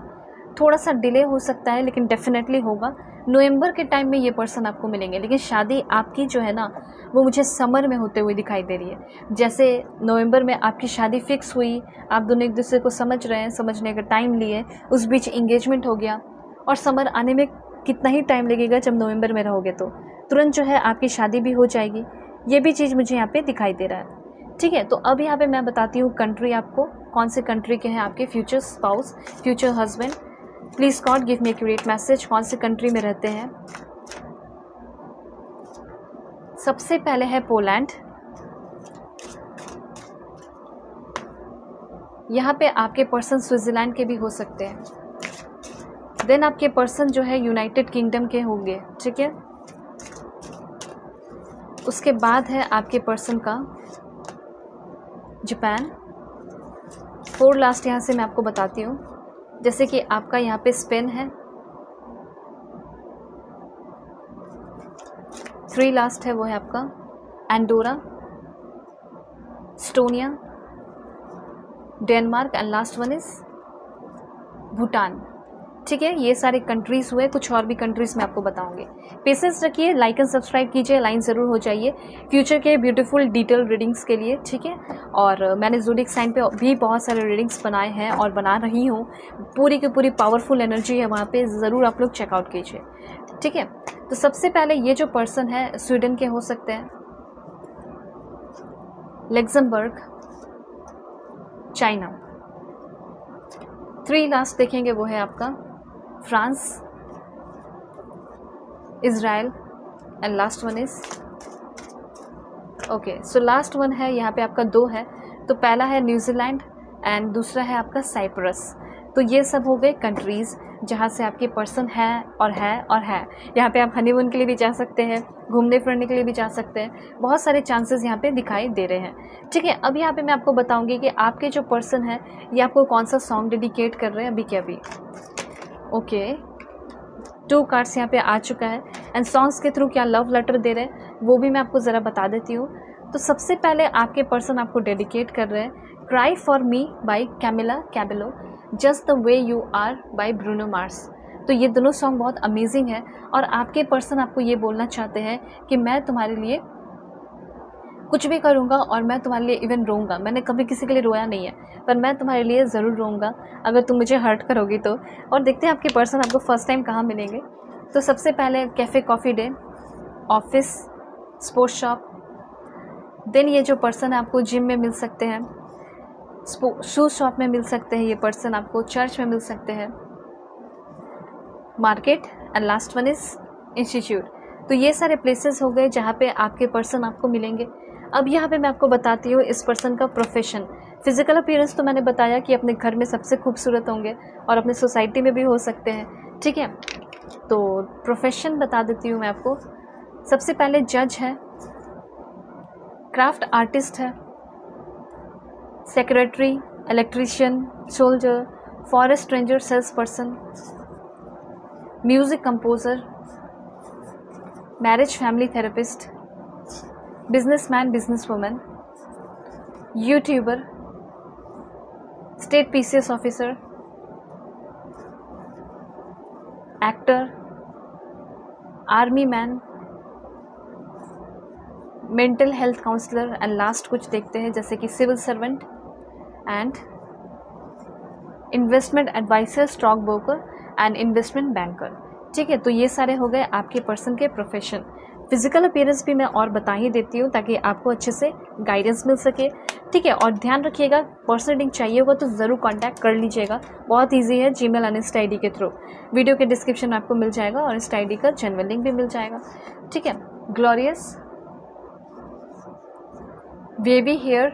थोड़ा सा डिले हो सकता है, लेकिन डेफिनेटली होगा। नवंबर के टाइम में ये पर्सन आपको मिलेंगे, लेकिन शादी आपकी जो है ना वो मुझे समर में होते हुए दिखाई दे रही है। जैसे नवंबर में आपकी शादी फिक्स हुई, आप दोनों एक दूसरे को समझ रहे हैं, समझने का टाइम लिए, उस बीच इंगेजमेंट हो गया, और समर आने में कितना ही टाइम लगेगा जब नवंबर में रहोगे तो तुरंत जो है आपकी शादी भी हो जाएगी। ये भी चीज़ मुझे यहाँ पे दिखाई दे रहा है, ठीक है। तो अब यहाँ पे मैं बताती हूँ कंट्री आपको, कौन से कंट्री के हैं आपके future spouse, future husband. Please God give me accurate message, कौन से कंट्री में रहते हैं। सबसे पहले है पोलैंड। यहाँ पे आपके पर्सन स्विट्जरलैंड के भी हो सकते हैं। देन आपके पर्सन जो है यूनाइटेड किंगडम के होंगे, ठीक है। उसके बाद है आपके पर्सन का जापान। 4 लास्ट यहाँ से मैं आपको बताती हूँ, जैसे कि आपका यहाँ पे स्पेन है, 3 लास्ट है वो है आपका Andorra, Estonia, Denmark and last one is Bhutan, ठीक है। ये सारे कंट्रीज़ हुए, कुछ और भी कंट्रीज़ मैं आपको बताऊंगी। पेशेंस रखिए, लाइक एंड सब्सक्राइब कीजिए, लाइन ज़रूर हो जाइए फ्यूचर के ब्यूटीफुल डिटेल रीडिंग्स के लिए, ठीक है। और मैंने ज़ोडिएक साइन पे भी बहुत सारे रीडिंग्स बनाए हैं और बना रही हूँ, पूरी की पूरी पावरफुल एनर्जी है वहाँ पे, ज़रूर आप लोग चेकआउट कीजिए, ठीक है। तो सबसे पहले ये जो पर्सन है स्वीडन के हो सकते हैं, लग्जमबर्ग, चाइना। 3 लास्ट देखेंगे वो है आपका France, Israel and last one is okay. So last one है यहाँ पे आपका 2 है, तो पहला है न्यूजीलैंड एंड दूसरा है आपका साइप्रस। तो ये सब हो गए कंट्रीज़ जहाँ से आपके पर्सन है और है और है। यहाँ पे आप हनीमून के लिए भी जा सकते हैं, घूमने फिरने के लिए भी जा सकते हैं, बहुत सारे चांसेस यहाँ पे दिखाई दे रहे हैं, ठीक है। अब यहाँ पे मैं आपको बताऊंगी कि आपके जो पर्सन है ये आपको कौन सा सॉन्ग डेडिकेट कर रहे हैं अभी के अभी। ओके, 2 कार्ड्स यहाँ पे आ चुका है एंड सॉन्ग्स के थ्रू क्या लव लेटर दे रहे हैं वो भी मैं आपको ज़रा बता देती हूँ। तो सबसे पहले आपके पर्सन आपको डेडिकेट कर रहे हैं cry for me by Camila Cabello, just the way you are by Bruno Mars. तो ये दोनों सॉन्ग बहुत अमेजिंग है और आपके पर्सन आपको ये बोलना चाहते हैं कि मैं तुम्हारे लिए कुछ भी करूँगा और मैं तुम्हारे लिए इवन रोऊंगा। मैंने कभी किसी के लिए रोया नहीं है, पर मैं तुम्हारे लिए ज़रूर रोऊंगा अगर तुम मुझे हर्ट करोगी तो। और देखते हैं आपके पर्सन आपको फर्स्ट टाइम कहाँ मिलेंगे। तो सबसे पहले Cafe Coffee Day, office, sports shop. Then ये जो पर्सन है आपको जिम में मिल सकते हैं, शूज़ शॉप में मिल सकते हैं, ये पर्सन आपको चर्च में मिल सकते हैं, market and last one is institute. तो ये सारे प्लेसेस हो गए जहाँ पे आपके पर्सन आपको मिलेंगे। अब यहाँ पे मैं आपको बताती हूँ इस पर्सन का प्रोफेशन। फिजिकल अपीयरेंस तो मैंने बताया कि अपने घर में सबसे खूबसूरत होंगे और अपने सोसाइटी में भी हो सकते हैं, ठीक है। तो प्रोफेशन बता देती हूँ मैं आपको। सबसे पहले जज है, क्राफ्ट आर्टिस्ट है, secretary, electrician, soldier, forest ranger, sales person, music composer, marriage family therapist, businessman, business woman, YouTuber, state PCS officer, actor, army man, mental health counsellor and last कुछ देखते हैं जैसे कि civil servant and investment adviser, stock broker and investment banker, ठीक है। तो ये सारे हो गए आपके पर्सन के प्रोफेशन। फिजिकल अपीयरेंस भी मैं और बता ही देती हूँ ताकि आपको अच्छे से गाइडेंस मिल सके, ठीक है। और ध्यान रखिएगा पर्सनल रीडिंग चाहिए होगा तो ज़रूर कांटेक्ट कर लीजिएगा, बहुत इजी है, जीमेल और इंस्टा आईडी के थ्रू। वीडियो के डिस्क्रिप्शन में आपको मिल जाएगा और इंस्टा आईडी का जेन्युइन लिंक भी मिल जाएगा, ठीक है। ग्लोरियस वेवी हेयर,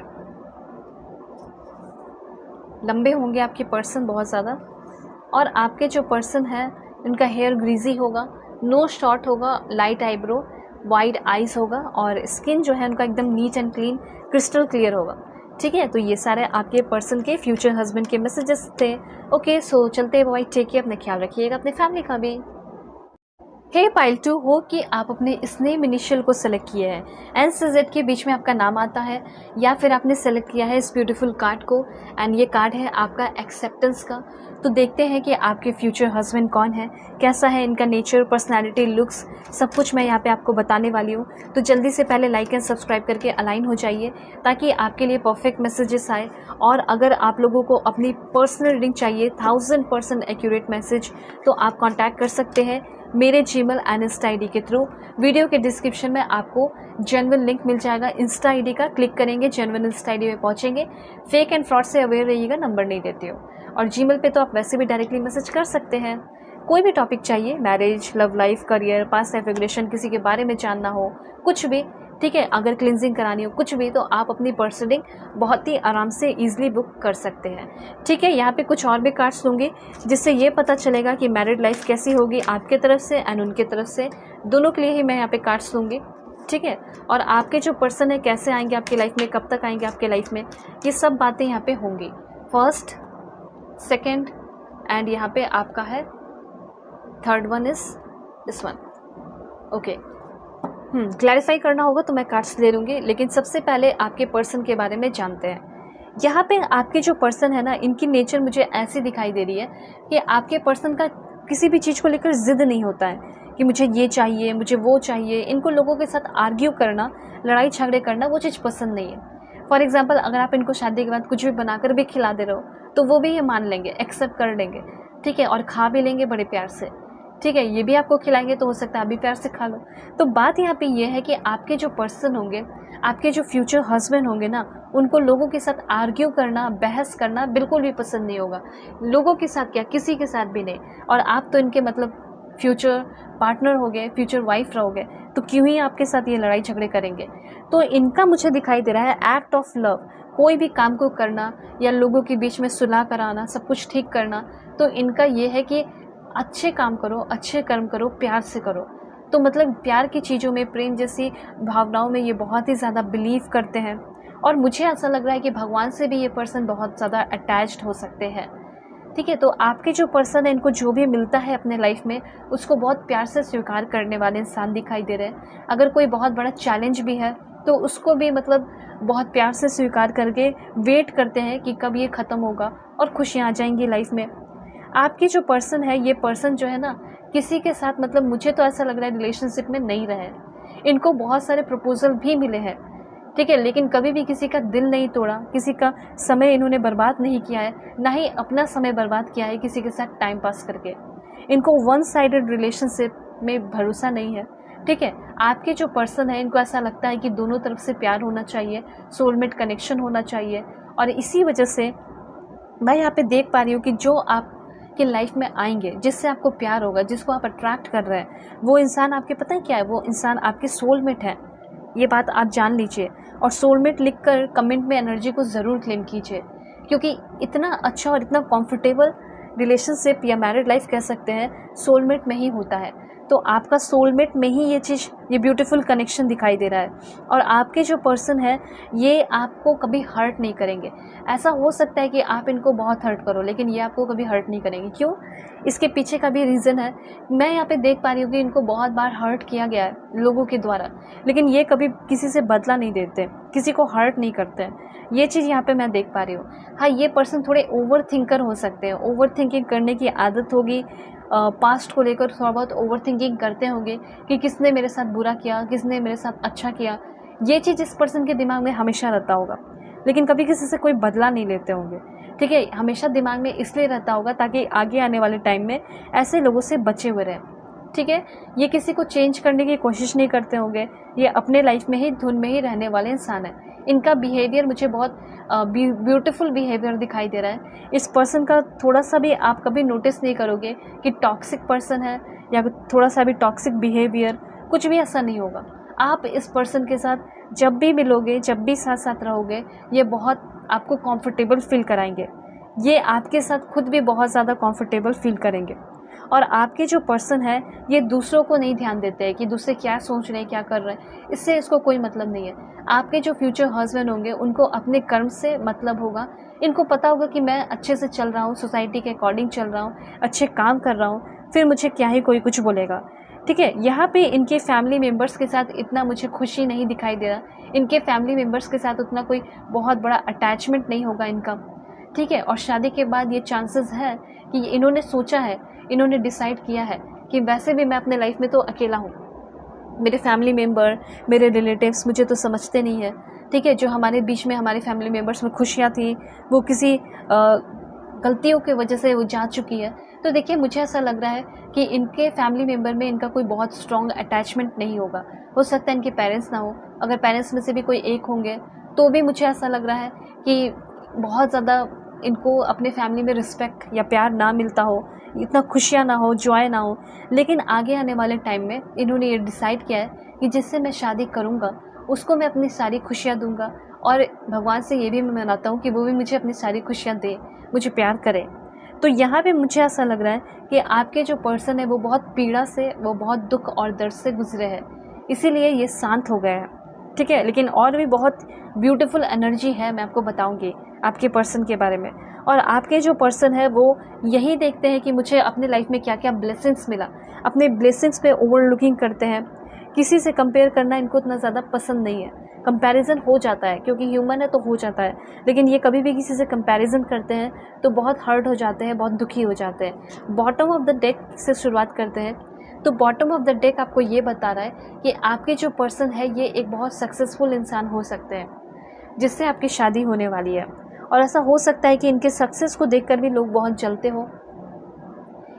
लंबे होंगे आपके पर्सन बहुत ज़्यादा, और आपके जो पर्सन है उनका हेयर ग्रीजी होगा, नोज शॉर्ट होगा, लाइट आईब्रो, वाइड आइज होगा और स्किन जो है उनका एकदम neat and clean, crystal clear होगा, ठीक है, तो ये सारे आपके पर्सन के फ्यूचर हस्बैंड के मैसेजेस थे। ओके, सो चलते हैं भाई, टेक केयर, अपना ख्याल रखिएगा, अपने फैमिली का भी। हे पाइल 2, हो कि आप अपने इस नेम इनिशियल को सेलेक्ट किए हैं, एन से जेड के बीच में आपका नाम आता है, या फिर आपने सेलेक्ट किया है इस ब्यूटीफुल कार्ड को, एंड ये कार्ड है आपका एक्सेप्टेंस का। तो देखते हैं कि आपके फ्यूचर हस्बैंड कौन है, कैसा है इनका नेचर, पर्सनैलिटी, लुक्स, सब कुछ मैं यहाँ पे आपको बताने वाली हूँ। तो जल्दी से पहले लाइक एंड सब्सक्राइब करके अलाइन हो जाइए, ताकि आपके लिए परफेक्ट मैसेजेस आए। और अगर आप लोगों को अपनी पर्सनल रीडिंग चाहिए 1000% एक्यूरेट मैसेज, तो आप कॉन्टैक्ट कर सकते हैं मेरे जीमेल एंड इंस्टा आईडी के थ्रू। वीडियो के डिस्क्रिप्शन में आपको जेन्युइन लिंक मिल जाएगा इंस्टा आईडी का, क्लिक करेंगे जेन्युइन इंस्टा आईडी में पहुंचेंगे। फेक एंड फ्रॉड से अवेयर रहिएगा, नंबर नहीं देती हो। और जीमेल पे तो आप वैसे भी डायरेक्टली मैसेज कर सकते हैं। कोई भी टॉपिक चाहिए, marriage, love life, career, past life regulation, किसी के बारे में जानना हो, कुछ भी, ठीक है, अगर क्लिनजिंग करानी हो, कुछ भी, तो आप अपनी पर्सनलिंग बहुत ही आराम से ईजिली बुक कर सकते हैं। ठीक है, यहाँ पे कुछ और भी कार्ड्स लूँगी, जिससे ये पता चलेगा कि मैरिड लाइफ कैसी होगी आपके तरफ से एंड उनके तरफ से, दोनों के लिए ही मैं यहाँ पे कार्ड्स लूँगी। ठीक है, और आपके जो पर्सन है कैसे आएंगे आपकी लाइफ में, कब तक आएंगे आपके लाइफ में, ये सब बातें यहाँ पे होंगी। फर्स्ट, सेकेंड एंड यहाँ पे आपका है third one is this one. Okay, clarify करना होगा तो मैं कार्ड्स ले लूँगी, लेकिन सबसे पहले आपके पर्सन के बारे में जानते हैं। यहाँ पे आपके जो पर्सन है ना, इनकी नेचर मुझे ऐसी दिखाई दे रही है कि आपके पर्सन का किसी भी चीज़ को लेकर जिद नहीं होता है कि मुझे ये चाहिए, मुझे वो चाहिए। इनको लोगों के साथ आर्ग्यू करना, लड़ाई झगड़े करना, वो चीज़ पसंद नहीं है। फॉर एग्जाम्पल, अगर आप इनको शादी के बाद कुछ भी बनाकर भी खिला दे रहे हो, तो वो भी ये मान लेंगे, एक्सेप्ट कर लेंगे, ठीक है, और खा भी लेंगे बड़े प्यार से। ठीक है, ये भी आपको खिलाएंगे तो हो सकता है आप भी प्यार से खा लो। तो बात यहाँ पे ये है कि आपके जो पर्सन होंगे, आपके जो फ्यूचर हस्बैंड होंगे ना, उनको लोगों के साथ आर्ग्यू करना, बहस करना बिल्कुल भी पसंद नहीं होगा। लोगों के साथ क्या, किसी के साथ भी नहीं। और आप तो इनके मतलब फ्यूचर पार्टनर हो गए, फ्यूचर वाइफ रहोगे, तो क्यों ही आपके साथ ये लड़ाई झगड़े करेंगे। तो इनका मुझे दिखाई दे रहा है एक्ट ऑफ लव, कोई भी काम को करना या लोगों के बीच में सुलह कराना, सब कुछ ठीक करना। तो इनका ये है कि अच्छे काम करो, अच्छे कर्म करो, प्यार से करो। तो मतलब प्यार की चीज़ों में, प्रेम जैसी भावनाओं में ये बहुत ही ज़्यादा बिलीव करते हैं। और मुझे ऐसा लग रहा है कि भगवान से भी ये पर्सन बहुत ज़्यादा अटैच्ड हो सकते हैं। ठीक है, तो आपके जो पर्सन है, इनको जो भी मिलता है अपने लाइफ में, उसको बहुत प्यार से स्वीकार करने वाले इंसान दिखाई दे रहे हैं। अगर कोई बहुत बड़ा चैलेंज भी है तो उसको भी मतलब बहुत प्यार से स्वीकार करके वेट करते हैं कि कब ये ख़त्म होगा और खुशियाँ आ जाएंगी लाइफ में। आपकी जो पर्सन है, ये पर्सन जो है ना, किसी के साथ मतलब मुझे तो ऐसा लग रहा है रिलेशनशिप में नहीं रहे। इनको बहुत सारे प्रपोजल भी मिले हैं, ठीक है, लेकिन कभी भी किसी का दिल नहीं तोड़ा, किसी का समय इन्होंने बर्बाद नहीं किया है, ना ही अपना समय बर्बाद किया है किसी के साथ टाइम पास करके। इनको वन साइडेड रिलेशनशिप में भरोसा नहीं है। ठीक है, आपके जो पर्सन है, इनको ऐसा लगता है कि दोनों तरफ से प्यार होना चाहिए, सोलमेट कनेक्शन होना चाहिए। और इसी वजह से मैं यहाँ पे देख पा रही हूँ कि जो आप कि लाइफ में आएंगे, जिससे आपको प्यार होगा, जिसको आप अट्रैक्ट कर रहे हैं, वो इंसान आपके पता है क्या है, वो इंसान आपके सोलमेट है। ये बात आप जान लीजिए। और सोलमेट लिखकर कमेंट में एनर्जी को ज़रूर क्लेम कीजिए, क्योंकि इतना अच्छा और इतना कंफर्टेबल रिलेशनशिप या मैरिड लाइफ कह सकते हैं, सोलमेट में ही होता है। तो आपका सोलमेट में ही ये चीज़, ये ब्यूटीफुल कनेक्शन दिखाई दे रहा है। और आपके जो पर्सन है, ये आपको कभी हर्ट नहीं करेंगे। ऐसा हो सकता है कि आप इनको बहुत हर्ट करो, लेकिन ये आपको कभी हर्ट नहीं करेंगे। क्यों? इसके पीछे का भी रीज़न है। मैं यहाँ पे देख पा रही हूँ कि इनको बहुत बार हर्ट किया गया है लोगों के द्वारा, लेकिन ये कभी किसी से बदला नहीं देते, किसी को हर्ट नहीं करते हैं। ये चीज़ यहाँ पे मैं देख पा रही हूँ। हाँ, ये पर्सन थोड़े ओवर थिंकर हो सकते हैं, ओवर थिंकिंग करने की आदत होगी। पास्ट को लेकर थोड़ा बहुत ओवर थिंकिंग करते होंगे कि किसने मेरे साथ बुरा किया, किसने मेरे साथ अच्छा किया। ये चीज़ इस पर्सन के दिमाग में हमेशा रहता होगा, लेकिन कभी किसी से कोई बदला नहीं लेते होंगे। ठीक है, हमेशा दिमाग में इसलिए रहता होगा ताकि आगे आने वाले टाइम में ऐसे लोगों से बचे हुए रहें। ठीक है, ये किसी को चेंज करने की कोशिश नहीं करते होंगे, ये अपने लाइफ में ही, धुन में ही रहने वाले इंसान है। इनका बिहेवियर मुझे बहुत ब्यूटीफुल बिहेवियर दिखाई दे रहा है। इस पर्सन का थोड़ा सा भी आप कभी नोटिस नहीं करोगे कि टॉक्सिक पर्सन है या थोड़ा सा भी टॉक्सिक बिहेवियर, कुछ भी ऐसा नहीं होगा। आप इस पर्सन के साथ जब भी मिलोगे, जब भी साथ साथ रहोगे, ये बहुत आपको कंफर्टेबल फील कराएंगे। ये आपके साथ खुद भी बहुत ज़्यादा कंफर्टेबल फील करेंगे। और आपके जो पर्सन है ये दूसरों को नहीं ध्यान देते हैं कि दूसरे क्या सोच रहे हैं, क्या कर रहे हैं, इससे इसको कोई मतलब नहीं है। आपके जो फ्यूचर हस्बैंड होंगे उनको अपने कर्म से मतलब होगा। इनको पता होगा कि मैं अच्छे से चल रहा हूँ, सोसाइटी के अकॉर्डिंग चल रहा हूँ, अच्छे काम कर रहा हूँ, फिर मुझे क्या ही कोई कुछ बोलेगा। ठीक है, यहाँ पे इनके फैमिली मेम्बर्स के साथ इतना मुझे खुशी नहीं दिखाई दे रहा। इनके फैमिली मेम्बर्स के साथ उतना कोई बहुत बड़ा अटैचमेंट नहीं होगा इनका। ठीक है, और शादी के बाद ये चांसेस है कि इन्होंने सोचा है, इन्होंने डिसाइड किया है कि वैसे भी मैं अपने लाइफ में तो अकेला हूँ, मेरे फैमिली मेम्बर, मेरे रिलेटिव्स मुझे तो समझते नहीं है। ठीक है, जो हमारे बीच में हमारे फैमिली मेम्बर्स में खुशियाँ थी वो किसी गलतियों की वजह से वो जा चुकी है। तो देखिए, मुझे ऐसा लग रहा है कि इनके फैमिली मेम्बर में इनका कोई बहुत स्ट्रॉन्ग अटैचमेंट नहीं होगा। हो सकता है इनके पेरेंट्स ना हो, अगर पेरेंट्स में से भी कोई एक होंगे तो भी मुझे ऐसा लग रहा है कि बहुत ज़्यादा इनको अपने फैमिली में रिस्पेक्ट या प्यार ना मिलता हो, इतना खुशियाँ ना हो, जॉय ना हो। लेकिन आगे आने वाले टाइम में इन्होंने ये डिसाइड किया है कि जिससे मैं शादी करूँगा उसको मैं अपनी सारी खुशियाँ दूंगा, और भगवान से ये भी मैं मनाता हूँ कि वो भी मुझे अपनी सारी खुशियाँ दे, मुझे प्यार करे। तो यहाँ पे मुझे ऐसा लग रहा है कि आपके जो पर्सन है वो बहुत पीड़ा से, वो बहुत दुख और दर्द से गुजरे हैं, इसीलिए ये शांत हो गया है। ठीक है, लेकिन और भी बहुत ब्यूटीफुल एनर्जी है, मैं आपको बताऊंगी आपके पर्सन के बारे में। और आपके जो पर्सन है वो यही देखते हैं कि मुझे अपने लाइफ में क्या क्या ब्लेसिंग्स मिला, अपने ब्लेसिंग्स पे ओवरलुकिंग करते हैं। किसी से कंपेयर करना इनको इतना ज़्यादा पसंद नहीं है। कंपैरिजन हो जाता है क्योंकि ह्यूमन है तो हो जाता है, लेकिन ये कभी भी किसी से कंपैरिजन करते हैं तो बहुत हर्ट हो जाते हैं, बहुत दुखी हो जाते हैं। बॉटम ऑफ द डेक से शुरुआत करते हैं। तो बॉटम ऑफ द डेक आपको ये बता रहा है कि आपके जो पर्सन है ये एक बहुत सक्सेसफुल इंसान हो सकते हैं जिससे आपकी शादी होने वाली है। और ऐसा हो सकता है कि इनके सक्सेस को देखकर भी लोग बहुत जलते हो,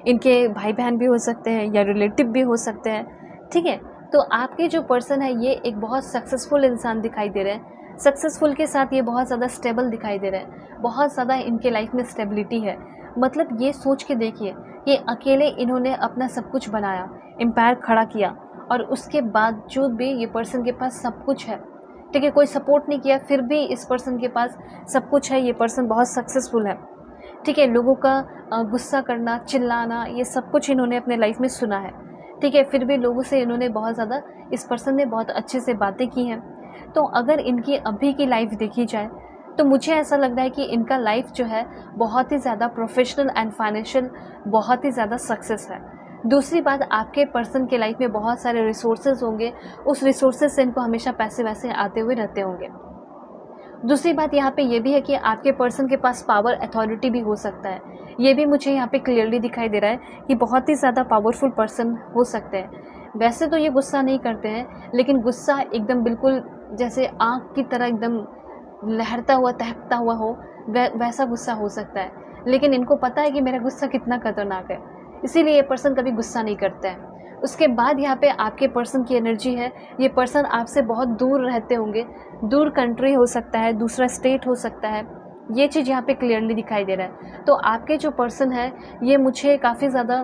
इनके भाई बहन भी हो सकते हैं या रिलेटिव भी हो सकते हैं। ठीक है, तो आपके जो पर्सन है ये एक बहुत सक्सेसफुल इंसान दिखाई दे रहे हैं। सक्सेसफुल के साथ ये बहुत ज़्यादा स्टेबल दिखाई दे रहे हैं, बहुत ज़्यादा इनके लाइफ में स्टेबिलिटी है। मतलब ये सोच के देखिए कि अकेले इन्होंने अपना सब कुछ बनाया, एम्पायर खड़ा किया, और उसके बावजूद भी ये पर्सन के पास सब कुछ है। ठीक है, कोई सपोर्ट नहीं किया, फिर भी इस पर्सन के पास सब कुछ है। ये पर्सन बहुत सक्सेसफुल है। ठीक है, लोगों का गुस्सा करना, चिल्लाना, ये सब कुछ इन्होंने अपने लाइफ में सुना है। ठीक है, फिर भी लोगों से इन्होंने बहुत ज़्यादा, इस पर्सन ने बहुत अच्छे से बातें की हैं। तो अगर इनकी अभी की लाइफ देखी जाए तो मुझे ऐसा लग रहा है कि इनका लाइफ जो है बहुत ही ज़्यादा प्रोफेशनल एंड फाइनेंशियल बहुत ही ज़्यादा सक्सेस है। दूसरी बात, आपके पर्सन के लाइफ में बहुत सारे रिसोर्सेज होंगे, उस रिसोर्सेज से इनको हमेशा पैसे वैसे आते हुए रहते होंगे। दूसरी बात यहाँ पे ये भी है कि आपके पर्सन के पास पावर, अथॉरिटी भी हो सकता है। ये भी मुझे यहाँ पे क्लियरली दिखाई दे रहा है कि बहुत ही ज़्यादा पावरफुल पर्सन हो सकते हैं। वैसे तो ये गुस्सा नहीं करते हैं, लेकिन गुस्सा एकदम बिल्कुल जैसे आग की तरह एकदम लहरता हुआ, तहकता हुआ हो, वैसा गुस्सा हो सकता है। लेकिन इनको पता है कि मेरा गुस्सा कितना खतरनाक है, इसीलिए ये पर्सन कभी गुस्सा नहीं करता है। उसके बाद यहाँ पे आपके पर्सन की एनर्जी है, ये पर्सन आपसे बहुत दूर रहते होंगे, दूर कंट्री हो सकता है, दूसरा स्टेट हो सकता है, ये चीज़ यहाँ पे क्लियरली दिखाई दे रहा है। तो आपके जो पर्सन है ये मुझे काफ़ी ज़्यादा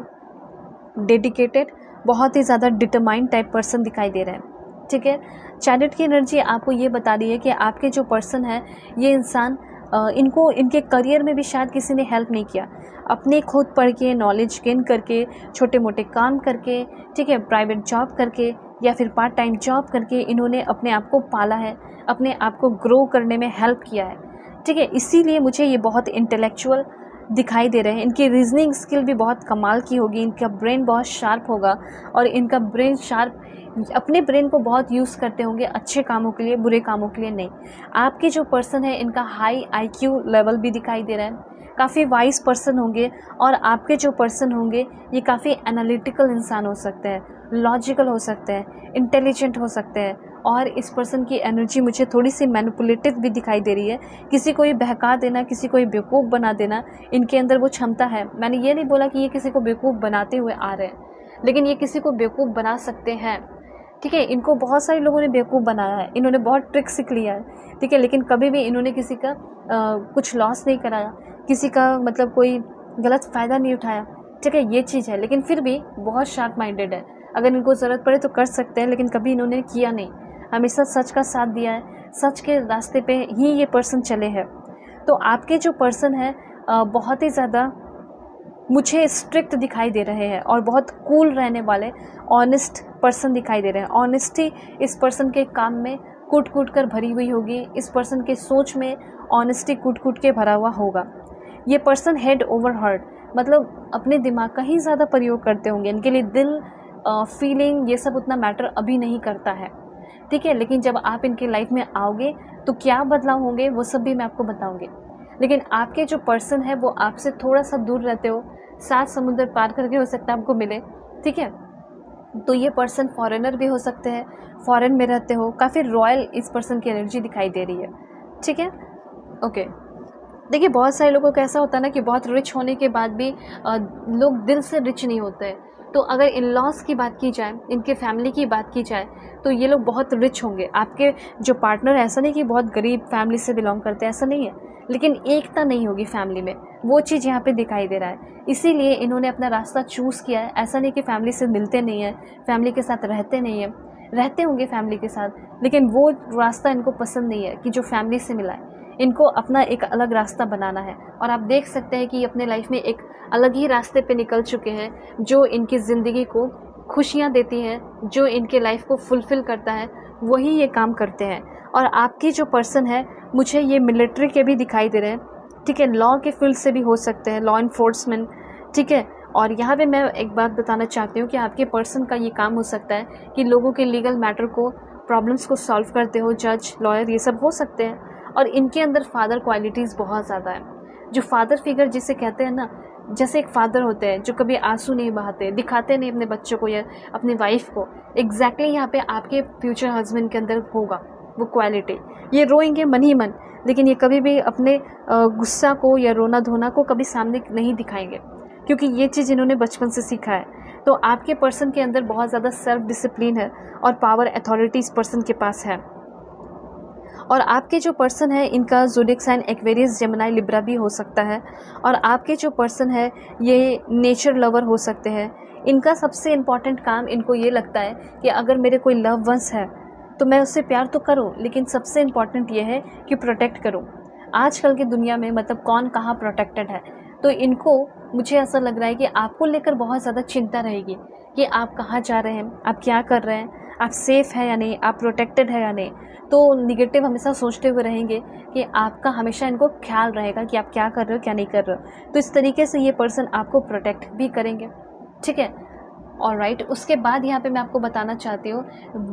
डेडिकेटेड, बहुत ही ज़्यादा डिटरमाइंड टाइप पर्सन दिखाई दे रहा है। ठीक है, चैरिट की एनर्जी आपको ये बता रही है कि आपके जो पर्सन है ये इंसान इनको इनके करियर में भी शायद किसी ने हेल्प नहीं किया, अपने खुद पढ़ के, नॉलेज गेन करके, छोटे मोटे काम करके, ठीक है, प्राइवेट जॉब करके या फिर पार्ट टाइम जॉब करके इन्होंने अपने आप को पाला है, अपने आप को ग्रो करने में हेल्प किया है। ठीक है, इसीलिए मुझे ये बहुत इंटेलेक्चुअल दिखाई दे रहे हैं। इनकी रीजनिंग स्किल भी बहुत कमाल की होगी, इनका ब्रेन बहुत शार्प होगा, और इनका ब्रेन शार्प, अपने ब्रेन को बहुत यूज़ करते होंगे अच्छे कामों के लिए, बुरे कामों के लिए नहीं। आपके जो पर्सन है इनका हाई IQ लेवल भी दिखाई दे रहा है, काफ़ी वाइज पर्सन होंगे। और आपके जो पर्सन होंगे ये काफ़ी एनालिटिकल इंसान हो सकते हैं, लॉजिकल हो सकते हैं, इंटेलिजेंट हो सकते हैं। और इस पर्सन की एनर्जी मुझे थोड़ी सी मैनिपुलेटिव भी दिखाई दे रही है, किसी को ये बहका देना, किसी को ये बेवकूफ़ बना देना, इनके अंदर वो क्षमता है। मैंने ये नहीं बोला कि ये किसी को बेवकूफ़ बनाते हुए आ रहे हैं, लेकिन ये किसी को बेवकूफ़ बना सकते हैं। ठीक है, इनको बहुत सारे लोगों ने बेवकूफ़ बनाया है, इन्होंने बहुत ट्रिक सीख लिया है। ठीक है, लेकिन कभी भी इन्होंने किसी का कुछ लॉस नहीं कराया, किसी का मतलब कोई गलत फ़ायदा नहीं उठाया। ठीक है, ये चीज़ है, लेकिन फिर भी बहुत शार्प माइंडेड है। अगर इनको ज़रूरत पड़े तो कर सकते हैं, लेकिन कभी इन्होंने किया नहीं, हमेशा सच का साथ दिया है, सच के रास्ते पे ही ये पर्सन चले हैं। तो आपके जो पर्सन है बहुत ही ज़्यादा मुझे स्ट्रिक्ट दिखाई दे रहे हैं और बहुत कूल रहने वाले ऑनेस्ट पर्सन दिखाई दे रहे हैं। ऑनेस्टी इस पर्सन के काम में कूट कूट कर भरी हुई होगी। इस पर्सन के सोच में ऑनेस्टी कूट कूट के भरा हुआ होगा। ये पर्सन हेड ओवर हार्ट, मतलब अपने दिमाग का ही ज़्यादा प्रयोग करते होंगे। इनके लिए दिल, फीलिंग, ये सब उतना मैटर अभी नहीं करता है, ठीक है। लेकिन जब आप इनके लाइफ में आओगे तो क्या बदलाव होंगे वो सब भी मैं आपको बताऊंगी। लेकिन आपके जो पर्सन है वो आपसे थोड़ा सा दूर रहते हो, 7 समुंदर पार करके हो सकता है आपको मिले, ठीक है। तो ये पर्सन फॉरेनर भी हो सकते हैं, फॉरेन में रहते हो, काफ़ी रॉयल इस पर्सन की एनर्जी दिखाई दे रही है, ठीक है। ओके, देखिए बहुत सारे लोगों को ऐसा होता है ना कि बहुत रिच होने के बाद भी लोग दिल से रिच नहीं होते हैं। तो अगर इन लॉज की बात की जाए, इनके फैमिली की बात की जाए, तो ये लोग बहुत रिच होंगे। आपके जो पार्टनर, ऐसा नहीं कि बहुत गरीब फैमिली से बिलोंग करते हैं, ऐसा नहीं है, लेकिन एकता नहीं होगी फैमिली में, वो चीज़ यहाँ पे दिखाई दे रहा है। इसीलिए इन्होंने अपना रास्ता चूज़ किया है। ऐसा नहीं कि फैमिली से मिलते नहीं हैं, फैमिली के साथ रहते नहीं हैं, रहते होंगे फैमिली के साथ, लेकिन वो रास्ता इनको पसंद नहीं है कि जो फैमिली से मिला है। इनको अपना एक अलग रास्ता बनाना है और आप देख सकते हैं कि अपने लाइफ में एक अलग ही रास्ते पे निकल चुके हैं, जो इनकी ज़िंदगी को खुशियाँ देती है, जो इनके लाइफ को फुलफ़िल करता है, वही ये काम करते हैं। और आपकी जो पर्सन है, मुझे ये मिलिट्री के भी दिखाई दे रहे हैं, ठीक है, लॉ के फील्ड से भी हो सकते हैं, लॉ इन्फोर्समेंट, ठीक है। और यहाँ पे मैं एक बात बताना चाहती हूँ कि आपके पर्सन का ये काम हो सकता है कि लोगों के लीगल मैटर को, प्रॉब्लम्स को सॉल्व करते हो, जज, लॉयर, ये सब हो सकते हैं। और इनके अंदर फादर क्वालिटीज़ बहुत ज़्यादा है। जो फादर फिगर जिसे कहते हैं ना, जैसे एक फादर होते हैं जो कभी आंसू नहीं बहाते, दिखाते नहीं अपने बच्चों को या अपनी वाइफ को, एग्जैक्टली यहाँ पे आपके फ्यूचर हस्बैंड के अंदर होगा वो क्वालिटी। ये रोएंगे मन ही मन, लेकिन ये कभी भी अपने गुस्सा को या रोना धोना को कभी सामने नहीं दिखाएंगे, क्योंकि ये चीज़ इन्होंने बचपन से सीखा है। तो आपके पर्सन के अंदर बहुत ज़्यादा सेल्फ डिसिप्लिन है और पावर अथॉरिटी इस पर्सन के पास है। और आपके जो पर्सन है, इनका zodiac sign Aquarius, Gemini, Libra भी हो सकता है। और आपके जो पर्सन है ये नेचर लवर हो सकते हैं। इनका सबसे इम्पॉर्टेंट काम, इनको ये लगता है कि अगर मेरे कोई लव वंस है तो मैं उससे प्यार तो करूं, लेकिन सबसे इम्पॉर्टेंट ये है कि प्रोटेक्ट करूं। आजकल की दुनिया में मतलब कौन कहाँ प्रोटेक्टेड है, तो इनको, मुझे ऐसा लग रहा है कि आपको लेकर बहुत ज़्यादा चिंता रहेगी कि आप कहाँ जा रहे हैं, आप क्या कर रहे हैं, आप सेफ़ है या नहीं, आप प्रोटेक्टेड है या नहीं। तो निगेटिव हमेशा सोचते हुए रहेंगे कि आपका हमेशा इनको ख्याल रहेगा कि आप क्या कर रहे हो, क्या नहीं कर रहे हो। तो इस तरीके से ये पर्सन आपको प्रोटेक्ट भी करेंगे, ठीक है। ऑलराइट, उसके बाद यहाँ पे मैं आपको बताना चाहती हूँ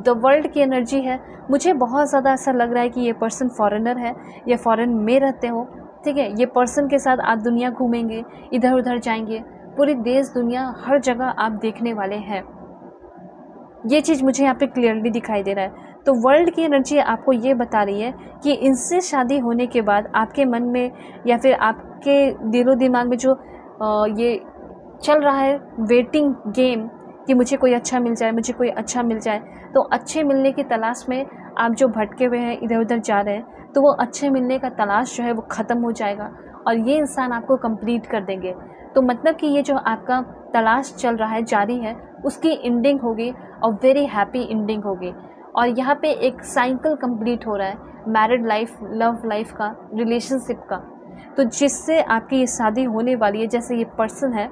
द वर्ल्ड की एनर्जी है। मुझे बहुत ज़्यादा ऐसा लग रहा है कि ये पर्सन फॉरेनर है या फॉरेन में रहते हो, ठीक है। ये पर्सन के साथ आप दुनिया घूमेंगे, इधर उधर जाएंगे, पूरी देश दुनिया हर जगह आप देखने वाले हैं। ये चीज़ मुझे यहाँ पे क्लियरली दिखाई दे रहा है। तो वर्ल्ड की एनर्जी आपको ये बता रही है कि इनसे शादी होने के बाद आपके मन में या फिर आपके दिलो दिमाग में जो ये चल रहा है वेटिंग गेम कि मुझे कोई अच्छा मिल जाए, मुझे कोई अच्छा मिल जाए, तो अच्छे मिलने की तलाश में आप जो भटके हुए हैं, इधर उधर जा रहे हैं, तो वो अच्छे मिलने का तलाश जो है वो ख़त्म हो जाएगा और ये इंसान आपको कंप्लीट कर देंगे। तो मतलब कि ये जो आपका तलाश चल रहा है, जारी है, उसकी एंडिंग होगी और वेरी हैप्पी एंडिंग होगी। और यहाँ पे एक साइकिल कंप्लीट हो रहा है, मैरिड लाइफ, लव लाइफ का, रिलेशनशिप का, तो जिससे आपकी ये शादी होने वाली है। जैसे ये पर्सन है,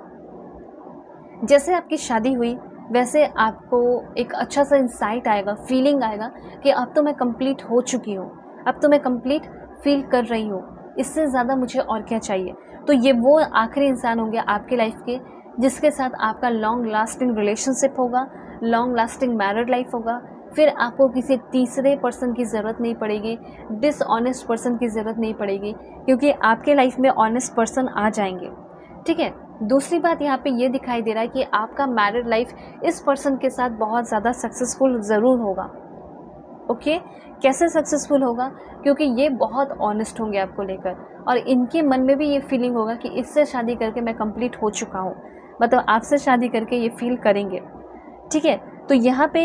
जैसे आपकी शादी हुई वैसे आपको एक अच्छा सा इंसाइट आएगा, फीलिंग आएगा कि अब तो मैं कंप्लीट हो चुकी हूँ, अब तो मैं कंप्लीट फील कर रही हूँ, इससे ज़्यादा मुझे और क्या चाहिए। तो ये वो आखिरी इंसान होंगे आपके लाइफ के जिसके साथ आपका लॉन्ग लास्टिंग रिलेशनशिप होगा, लॉन्ग लास्टिंग मैरिड लाइफ होगा। फिर आपको किसी तीसरे पर्सन की ज़रूरत नहीं पड़ेगी, डिसऑनेस्ट पर्सन की ज़रूरत नहीं पड़ेगी, क्योंकि आपके लाइफ में ऑनेस्ट पर्सन आ जाएंगे, ठीक है। दूसरी बात यहाँ पे ये दिखाई दे रहा है कि आपका मैरिड लाइफ इस पर्सन के साथ बहुत ज़्यादा सक्सेसफुल ज़रूर होगा। ओके, कैसे सक्सेसफुल होगा? क्योंकि ये बहुत ऑनेस्ट होंगे आपको लेकर और इनके मन में भी ये फीलिंग होगा कि इससे शादी करके मैं कंप्लीट हो चुका हूँ, मतलब आपसे शादी करके ये फील करेंगे, ठीक है। तो यहाँ पे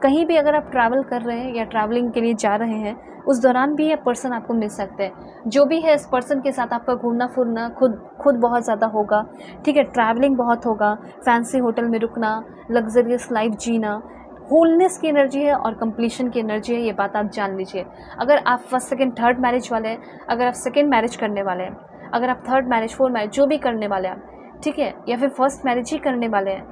कहीं भी अगर आप ट्रैवल कर रहे हैं या ट्रैवलिंग के लिए जा रहे हैं, उस दौरान भी ये पर्सन आपको मिल सकते हैं। जो भी है, इस पर्सन के साथ आपका घूमना फिरना खुद बहुत ज़्यादा होगा, ठीक है। ट्रैवलिंग बहुत होगा, फैंसी होटल में रुकना, लग्जरियस लाइफ जीना, होलनेस की एनर्जी है और कंप्लीशन की एनर्जी है, ये बात आप जान लीजिए। अगर आप फर्स्ट सेकंड थर्ड मैरिज वाले हैं, अगर आप सेकंड मैरिज करने वाले हैं, अगर आप थर्ड मैरिज फोर्थ मैरिज जो भी करने वाले हैं, ठीक है, या फिर फर्स्ट मैरिज ही करने वाले हैं,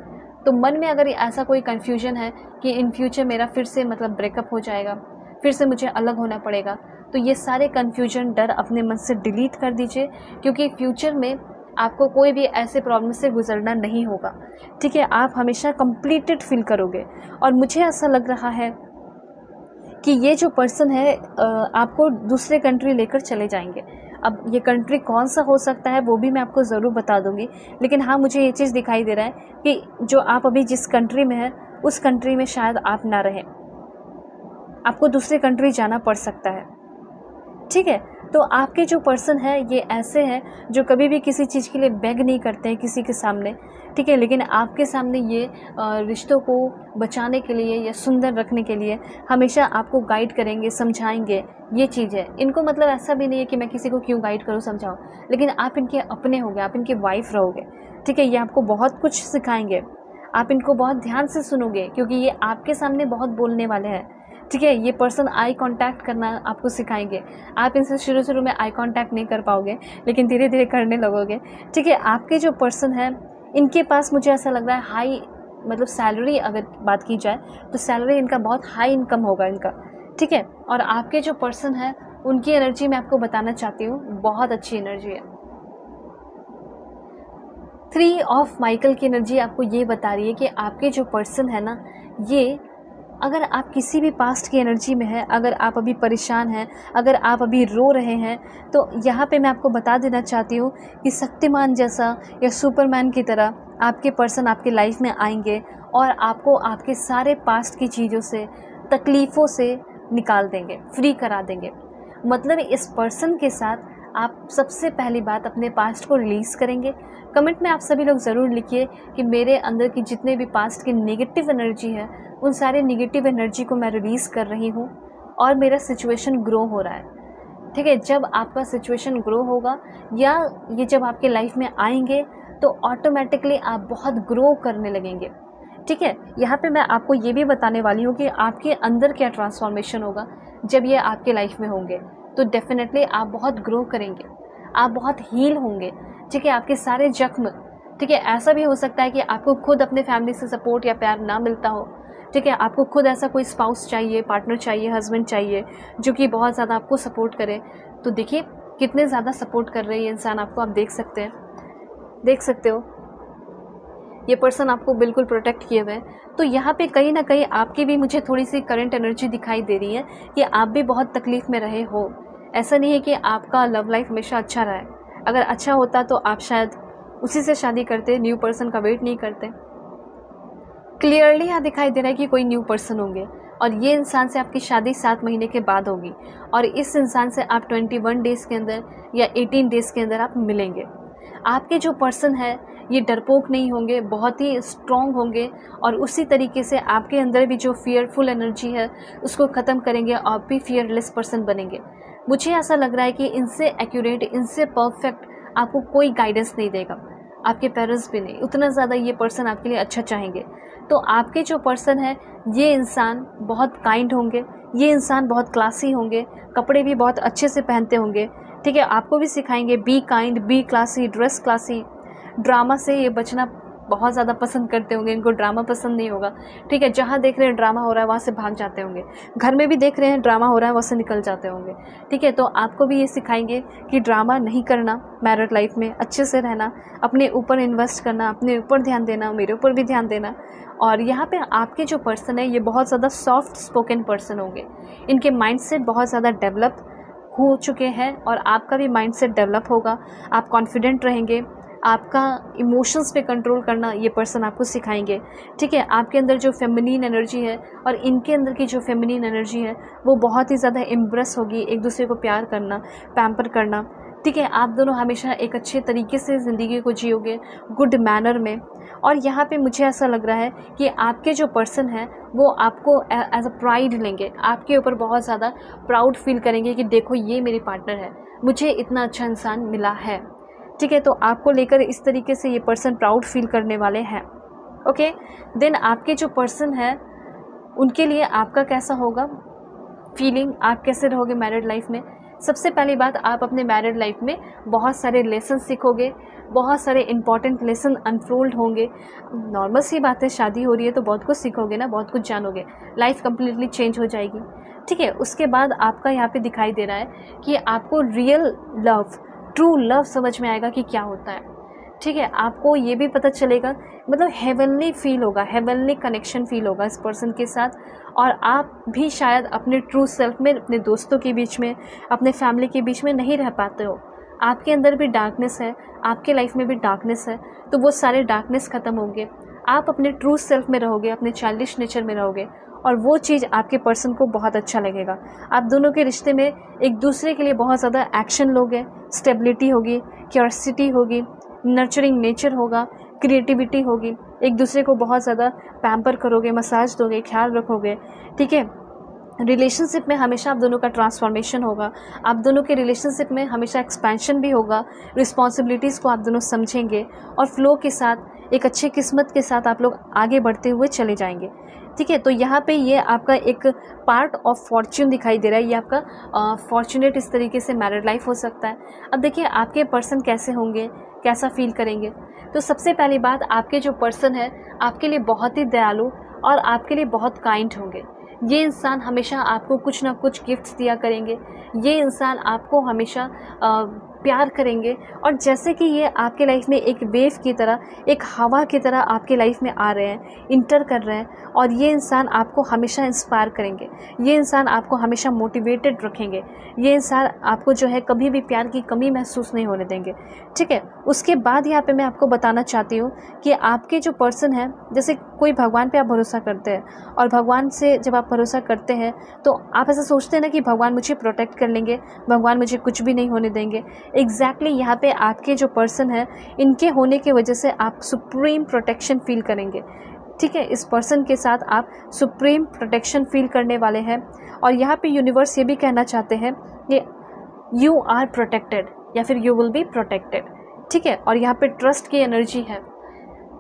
तो मन में अगर ऐसा कोई कन्फ्यूजन है कि इन फ्यूचर मेरा फिर से मतलब ब्रेकअप हो जाएगा, फिर से मुझे अलग होना पड़ेगा, तो ये सारे कन्फ्यूजन, डर अपने मन से डिलीट कर दीजिए, क्योंकि फ्यूचर में आपको कोई भी ऐसे प्रॉब्लम से गुजरना नहीं होगा। ठीक है, आप हमेशा कंप्लीटेड फील करोगे। और मुझे ऐसा लग रहा है कि ये जो पर्सन है आपको दूसरे कंट्री लेकर चले जाएंगे। अब ये कंट्री कौन सा हो सकता है वो भी मैं आपको ज़रूर बता दूंगी, लेकिन हाँ, मुझे ये चीज़ दिखाई दे रहा है कि जो आप अभी जिस कंट्री में हैं उस कंट्री में शायद आप ना रहें, आपको दूसरे कंट्री जाना पड़ सकता है। ठीक है, तो आपके जो पर्सन है ये ऐसे हैं जो कभी भी किसी चीज़ के लिए बेग नहीं करते हैं किसी के सामने। ठीक है, लेकिन आपके सामने ये रिश्तों को बचाने के लिए या सुंदर रखने के लिए हमेशा आपको गाइड करेंगे, समझाएंगे। ये चीज़ है, इनको मतलब ऐसा भी नहीं है कि मैं किसी को क्यों गाइड करूँ, समझाऊँ, लेकिन आप इनके अपने होगे, आप इनकी वाइफ रहोगे। ठीक है, ये आपको बहुत कुछ सिखाएंगे, आप इनको बहुत ध्यान से सुनोगे, क्योंकि ये आपके सामने बहुत बोलने वाले हैं। ठीक है, ये पर्सन आई कांटेक्ट करना आपको सिखाएंगे। आप इनसे शुरू में आई कांटेक्ट नहीं कर पाओगे, लेकिन धीरे धीरे करने लगोगे। ठीक है, आपके जो पर्सन है इनके पास मुझे ऐसा लग रहा है हाई मतलब सैलरी, अगर बात की जाए तो सैलरी इनका बहुत हाई इनकम होगा इनका। ठीक है, और आपके जो पर्सन है उनकी एनर्जी मैं आपको बताना चाहती हूँ, बहुत अच्छी एनर्जी है। 3 ऑफ माइकल की एनर्जी आपको ये बता रही है कि आपके जो पर्सन है ना, ये अगर आप किसी भी पास्ट की एनर्जी में हैं, अगर आप अभी परेशान हैं, अगर आप अभी रो रहे हैं, तो यहाँ पे मैं आपको बता देना चाहती हूँ कि शक्तिमान जैसा या सुपरमैन की तरह आपके पर्सन आपकी लाइफ में आएंगे और आपको आपके सारे पास्ट की चीज़ों से, तकलीफ़ों से निकाल देंगे, फ्री करा देंगे। मतलब इस पर्सन के साथ आप सबसे पहली बात अपने पास्ट को रिलीज़ करेंगे। कमेंट में आप सभी लोग ज़रूर लिखिए कि मेरे अंदर की जितने भी पास्ट की नेगेटिव एनर्जी है उन सारे नेगेटिव एनर्जी को मैं रिलीज़ कर रही हूँ और मेरा सिचुएशन ग्रो हो रहा है। ठीक है, जब आपका सिचुएशन ग्रो होगा या ये जब आपके लाइफ में आएंगे तो ऑटोमेटिकली आप बहुत ग्रो करने लगेंगे। ठीक है, यहाँ पे मैं आपको ये भी बताने वाली हूँ कि आपके अंदर क्या ट्रांसफॉर्मेशन होगा जब ये आपके लाइफ में होंगे। तो डेफिनेटली आप बहुत ग्रो करेंगे, आप बहुत हील होंगे। ठीक है, आपके सारे जख्म, ठीक है, ऐसा भी हो सकता है कि आपको खुद अपने फैमिली से सपोर्ट या प्यार ना मिलता हो। ठीक है, आपको खुद ऐसा कोई स्पाउस चाहिए, पार्टनर चाहिए, हस्बैंड चाहिए जो कि बहुत ज़्यादा आपको सपोर्ट करे। तो देखिए कितने ज़्यादा सपोर्ट कर रहे हैं ये इंसान आपको, आप देख सकते हैं, देख सकते हो ये पर्सन आपको बिल्कुल प्रोटेक्ट किए हुए हैं। तो यहाँ पे कहीं ना कहीं आपकी भी मुझे थोड़ी सी करंट एनर्जी दिखाई दे रही है कि आप भी बहुत तकलीफ़ में रहे हो। ऐसा नहीं है कि आपका लव लाइफ हमेशा अच्छा रहा है, अगर अच्छा होता तो आप शायद उसी से शादी करते, न्यू पर्सन का वेट नहीं करते। क्लियरली यहाँ दिखाई दे रहा है कि कोई न्यू पर्सन होंगे और ये इंसान से आपकी शादी 7 महीने के बाद होगी और इस इंसान से आप 21 डेज़ के अंदर या 18 डेज़ के अंदर आप मिलेंगे। आपके जो पर्सन है ये डरपोक नहीं होंगे, बहुत ही स्ट्रॉन्ग होंगे और उसी तरीके से आपके अंदर भी जो फियरफुल एनर्जी है उसको ख़त्म करेंगे, आप भी फियरलेस पर्सन बनेंगे। मुझे ऐसा लग रहा है कि इनसे एक्यूरेट, इनसे परफेक्ट आपको कोई गाइडेंस नहीं देगा, आपके पेरेंट्स भी नहीं। उतना ज़्यादा ये पर्सन आपके लिए अच्छा चाहेंगे। तो आपके जो पर्सन है ये इंसान बहुत काइंड होंगे, ये इंसान बहुत क्लासी होंगे, कपड़े भी बहुत अच्छे से पहनते होंगे। ठीक है, आपको भी सिखाएंगे be kind, be classy, dress classy. Drama से ये बचना बहुत ज़्यादा पसंद करते होंगे, इनको ड्रामा पसंद नहीं होगा। ठीक है, जहाँ देख रहे हैं ड्रामा हो रहा है वहाँ से भाग जाते होंगे, घर में भी देख रहे हैं ड्रामा हो रहा है वहाँ से निकल जाते होंगे। ठीक है, तो आपको भी ये सिखाएंगे कि ड्रामा नहीं करना, मैरिड लाइफ में अच्छे से रहना, अपने ऊपर इन्वेस्ट करना, अपने ऊपर ध्यान देना, मेरे ऊपर भी ध्यान देना। और यहाँ पे आपके जो पर्सन है ये बहुत ज़्यादा सॉफ्ट स्पोकन पर्सन होंगे, इनके माइंडसेट बहुत ज़्यादा डेवलप हो चुके हैं और आपका भी माइंडसेट डेवलप होगा। आप कॉन्फिडेंट रहेंगे, आपका इमोशंस पे कंट्रोल करना ये पर्सन आपको सिखाएंगे। ठीक है, आपके अंदर जो फेमिनिन एनर्जी है और इनके अंदर की जो फेमिनिन एनर्जी है वो बहुत ही ज़्यादा इम्प्रेस होगी, एक दूसरे को प्यार करना, पैम्पर करना। ठीक है, आप दोनों हमेशा एक अच्छे तरीके से ज़िंदगी को जियोगे, गुड मैनर में। और यहाँ पे मुझे ऐसा लग रहा है कि आपके जो पर्सन है वो आपको एज अ प्राइड लेंगे, आपके ऊपर बहुत ज़्यादा प्राउड फील करेंगे कि देखो ये मेरी पार्टनर है, मुझे इतना अच्छा इंसान मिला है। ठीक है, तो आपको लेकर इस तरीके से ये पर्सन प्राउड फील करने वाले हैं। ओके, देन आपके जो पर्सन है उनके लिए आपका कैसा होगा फीलिंग, आप कैसे रहोगे मैरिड लाइफ में। सबसे पहली बात, आप अपने मैरिड लाइफ में बहुत सारे लेसन सीखोगे, बहुत सारे इंपॉर्टेंट लेसन अनफोल्ड होंगे। नॉर्मल सी बात है, शादी हो रही है तो बहुत कुछ सीखोगे ना, बहुत कुछ जानोगे, लाइफ कंप्लीटली चेंज हो जाएगी। ठीक है, उसके बाद आपका यहाँ पे दिखाई दे रहा है कि आपको रियल लव, ट्रू लव समझ में आएगा कि क्या होता है। ठीक है, आपको ये भी पता चलेगा, मतलब हेवनली फील होगा, हेवनली कनेक्शन फील होगा इस पर्सन के साथ। और आप भी शायद अपने ट्रू सेल्फ में, अपने दोस्तों के बीच में, अपने फैमिली के बीच में नहीं रह पाते हो। आपके अंदर भी डार्कनेस है, आपके लाइफ में भी डार्कनेस है, तो वो सारे डार्कनेस ख़त्म होंगे। आप अपने ट्रू सेल्फ में रहोगे, अपने चाइल्डिश नेचर में रहोगे, और वो चीज़ आपके पर्सन को बहुत अच्छा लगेगा। आप दोनों के रिश्ते में एक दूसरे के लिए बहुत ज़्यादा एक्शन लोगे, स्टेबिलिटी होगी, क्यूरियोसिटी होगी, नर्चरिंग नेचर होगा, क्रिएटिविटी होगी, एक दूसरे को बहुत ज़्यादा पैम्पर करोगे, मसाज दोगे, ख्याल रखोगे। ठीक है, रिलेशनशिप में हमेशा आप दोनों का ट्रांसफॉर्मेशन होगा, आप दोनों के रिलेशनशिप में हमेशा एक्सपेंशन भी होगा, रिस्पॉन्सिबिलिटीज़ को आप दोनों समझेंगे और फ्लो के साथ, एक अच्छे किस्मत के साथ आप लोग आगे बढ़ते हुए चले जाएंगे। ठीक है, तो यहाँ पे ये आपका एक पार्ट ऑफ फॉर्च्यून दिखाई दे रहा है, ये आपका फॉर्चुनेट इस तरीके से मैरिड लाइफ हो सकता है। अब देखिए आपके पर्सन कैसे होंगे, कैसा फील करेंगे। तो सबसे पहली बात, आपके जो पर्सन है आपके लिए बहुत ही दयालु और आपके लिए बहुत काइंड होंगे। ये इंसान हमेशा आपको कुछ ना कुछ गिफ्ट्स दिया करेंगे, ये इंसान आपको हमेशा प्यार करेंगे, और जैसे कि ये आपके लाइफ में एक वेव की तरह, एक हवा की तरह आपके लाइफ में आ रहे हैं, इंटर कर रहे हैं, और ये इंसान आपको हमेशा इंस्पायर करेंगे, ये इंसान आपको हमेशा मोटिवेटेड रखेंगे, ये इंसान आपको जो है कभी भी प्यार की कमी महसूस नहीं होने देंगे। ठीक है, उसके बाद यहाँ पे मैं आपको बताना चाहती हूँ कि आपके जो पर्सन है, जैसे कोई भगवान पे आप भरोसा करते हैं, और भगवान से जब आप भरोसा करते हैं तो आप ऐसा सोचते हैं ना कि भगवान मुझे प्रोटेक्ट कर लेंगे, भगवान मुझे कुछ भी नहीं होने देंगे। एग्जैक्टली यहाँ पे आपके जो पर्सन है, इनके होने की वजह से आप सुप्रीम प्रोटेक्शन फील करेंगे। ठीक है, इस पर्सन के साथ आप सुप्रीम प्रोटेक्शन फील करने वाले हैं, और यहाँ पे यूनिवर्स ये भी कहना चाहते हैं कि यू आर प्रोटेक्टेड, या फिर यू विल बी प्रोटेक्टेड। ठीक है, और यहाँ पे ट्रस्ट की एनर्जी है,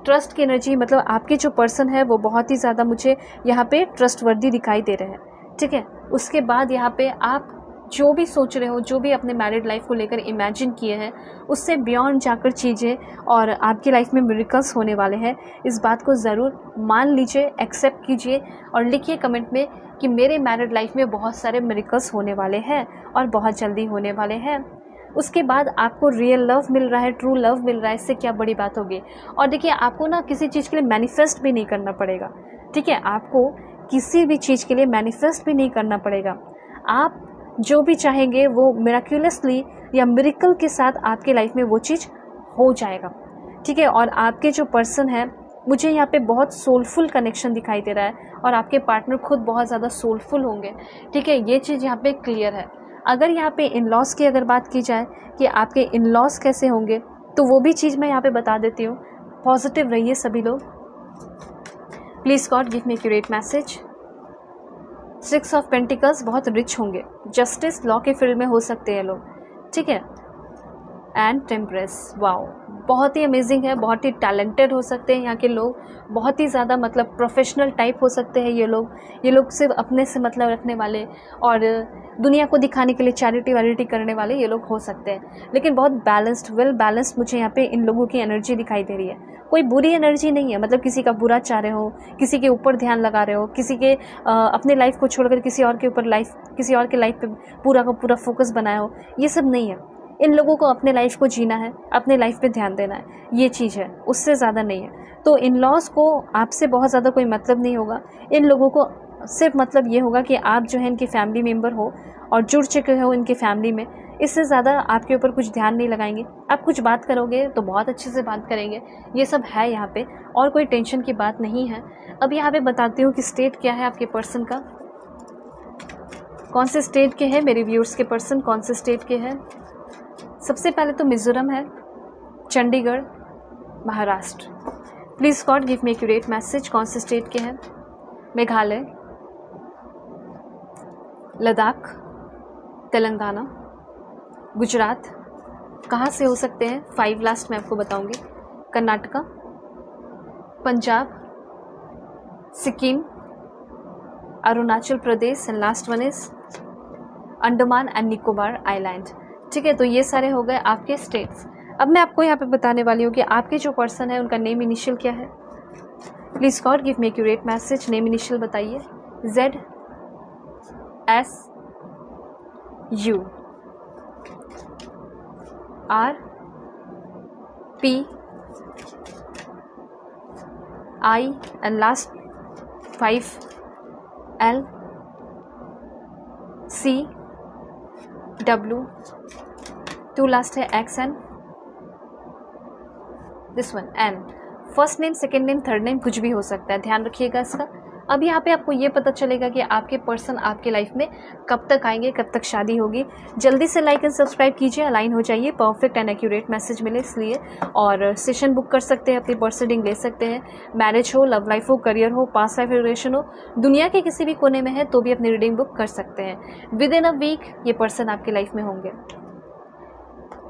ट्रस्ट की एनर्जी मतलब आपके जो पर्सन है वो बहुत ही ज़्यादा मुझे यहाँ पे ट्रस्टवर्दी दिखाई दे रहे हैं। ठीक है, उसके बाद यहाँ पे आप जो भी सोच रहे हो, जो भी अपने मैरिड लाइफ को लेकर इमेजिन किए हैं, उससे बियॉन्ड जाकर चीज़ें और आपकी लाइफ में मिरेकल्स होने वाले हैं। इस बात को ज़रूर मान लीजिए, एक्सेप्ट कीजिए, और लिखिए कमेंट में कि मेरे मैरिड लाइफ में बहुत सारे मिरेकल्स होने वाले हैं और बहुत जल्दी होने वाले हैं। उसके बाद आपको रियल लव मिल रहा है, ट्रू लव मिल रहा है, इससे क्या बड़ी बात होगी। और देखिए आपको ना किसी चीज़ के लिए मैनिफेस्ट भी नहीं करना पड़ेगा। ठीक है, आपको किसी भी चीज़ के लिए मैनिफेस्ट भी नहीं करना पड़ेगा। आप जो भी चाहेंगे वो मिराक्युलसली या मिरेकल के साथ आपके लाइफ में वो चीज़ हो जाएगा। ठीक है, और आपके जो पर्सन है, मुझे यहाँ पे बहुत सोलफुल कनेक्शन दिखाई दे रहा है, और आपके पार्टनर खुद बहुत ज़्यादा सोलफुल होंगे। ठीक है, ये चीज़ यहाँ पे क्लियर है। अगर यहाँ पे इन लॉस की अगर बात की जाए कि आपके इन लॉस कैसे होंगे, तो वो भी चीज़ मैं यहाँ पे बता देती हूँ। पॉजिटिव रहिए सभी लोग। Please God give me accurate message. 6 of pentacles बहुत रिच होंगे, जस्टिस लॉ के फील्ड में हो सकते हैं लोग। ठीक है, एंड टेम्परेस, वाओ, बहुत ही अमेजिंग है, बहुत ही टैलेंटेड हो सकते हैं यहाँ के लोग, बहुत ही ज़्यादा मतलब प्रोफेशनल टाइप हो सकते हैं ये लोग सिर्फ अपने से मतलब रखने वाले और दुनिया को दिखाने के लिए चैरिटी वैरिटी करने वाले ये लोग हो सकते हैं, लेकिन बहुत बैलेंस्ड, वेल बैलेंस्ड मुझे यहाँ पे इन लोगों की एनर्जी दिखाई दे रही है। कोई बुरी एनर्जी नहीं है, मतलब किसी का बुरा चाह रहे हो, किसी के ऊपर ध्यान लगा रहे हो, किसी के अपने लाइफ को छोड़कर किसी और के ऊपर किसी और के लाइफ पे पूरा का पूरा फोकस बनाया हो, ये सब नहीं है। इन लोगों को अपने लाइफ को जीना है, अपने लाइफ पे ध्यान देना है, ये चीज़ है, उससे ज़्यादा नहीं है। तो इन लॉस को आपसे बहुत ज़्यादा कोई मतलब नहीं होगा। इन लोगों को सिर्फ मतलब ये होगा कि आप जो है इनके फैमिली मेम्बर हो और जुड़ चुके हो इनके फैमिली में, इससे ज़्यादा आपके ऊपर कुछ ध्यान नहीं लगाएंगे। आप कुछ बात करोगे तो बहुत अच्छे से बात करेंगे, ये सब है यहाँ पे, और कोई टेंशन की बात नहीं है। अब यहाँ पे बताती हूँ कि स्टेट क्या है आपके पर्सन का, कौन से स्टेट के हैं मेरे व्यूअर्स के पर्सन, कौन से स्टेट के हैं। सबसे पहले तो मिज़ोरम है, Chandigarh, Maharashtra. Please God give me accurate message, कौन से स्टेट के हैं। मेघालय, लद्दाख, तेलंगाना, गुजरात, कहाँ से हो सकते हैं 5 लास्ट मैं आपको बताऊंगी। Karnataka, Punjab, Sikkim, Arunachal Pradesh, and last one is Andaman and Nicobar island. ठीक है, तो ये सारे हो गए आपके स्टेट्स। अब मैं आपको यहाँ पे बताने वाली हूँ कि आपके जो पर्सन है उनका नेम इनिशियल क्या है। Please God give me accurate message. Name initial बताइए। Z, S, U, R, P, I and last 5 L, C, W, 2 last है X N, this one N। First name, second name, third name कुछ भी हो सकता है, ध्यान रखिएगा इसका। अब यहाँ पे आपको ये पता चलेगा कि आपके पर्सन आपके लाइफ में कब तक आएंगे, कब तक शादी होगी। जल्दी से लाइक एंड सब्सक्राइब कीजिए, अलाइन हो जाइए, परफेक्ट एंड एक्यूरेट मैसेज मिले इसलिए। और सेशन बुक कर सकते हैं, अपनी पर्सन रीडिंग ले सकते हैं। मैरिज हो, लव लाइफ हो, करियर हो, पास्ट लाइफ रिलेशन हो, दुनिया के किसी भी कोने में है तो भी अपनी रीडिंग बुक कर सकते हैं। विद इन अ वीक ये पर्सन आपके लाइफ में होंगे।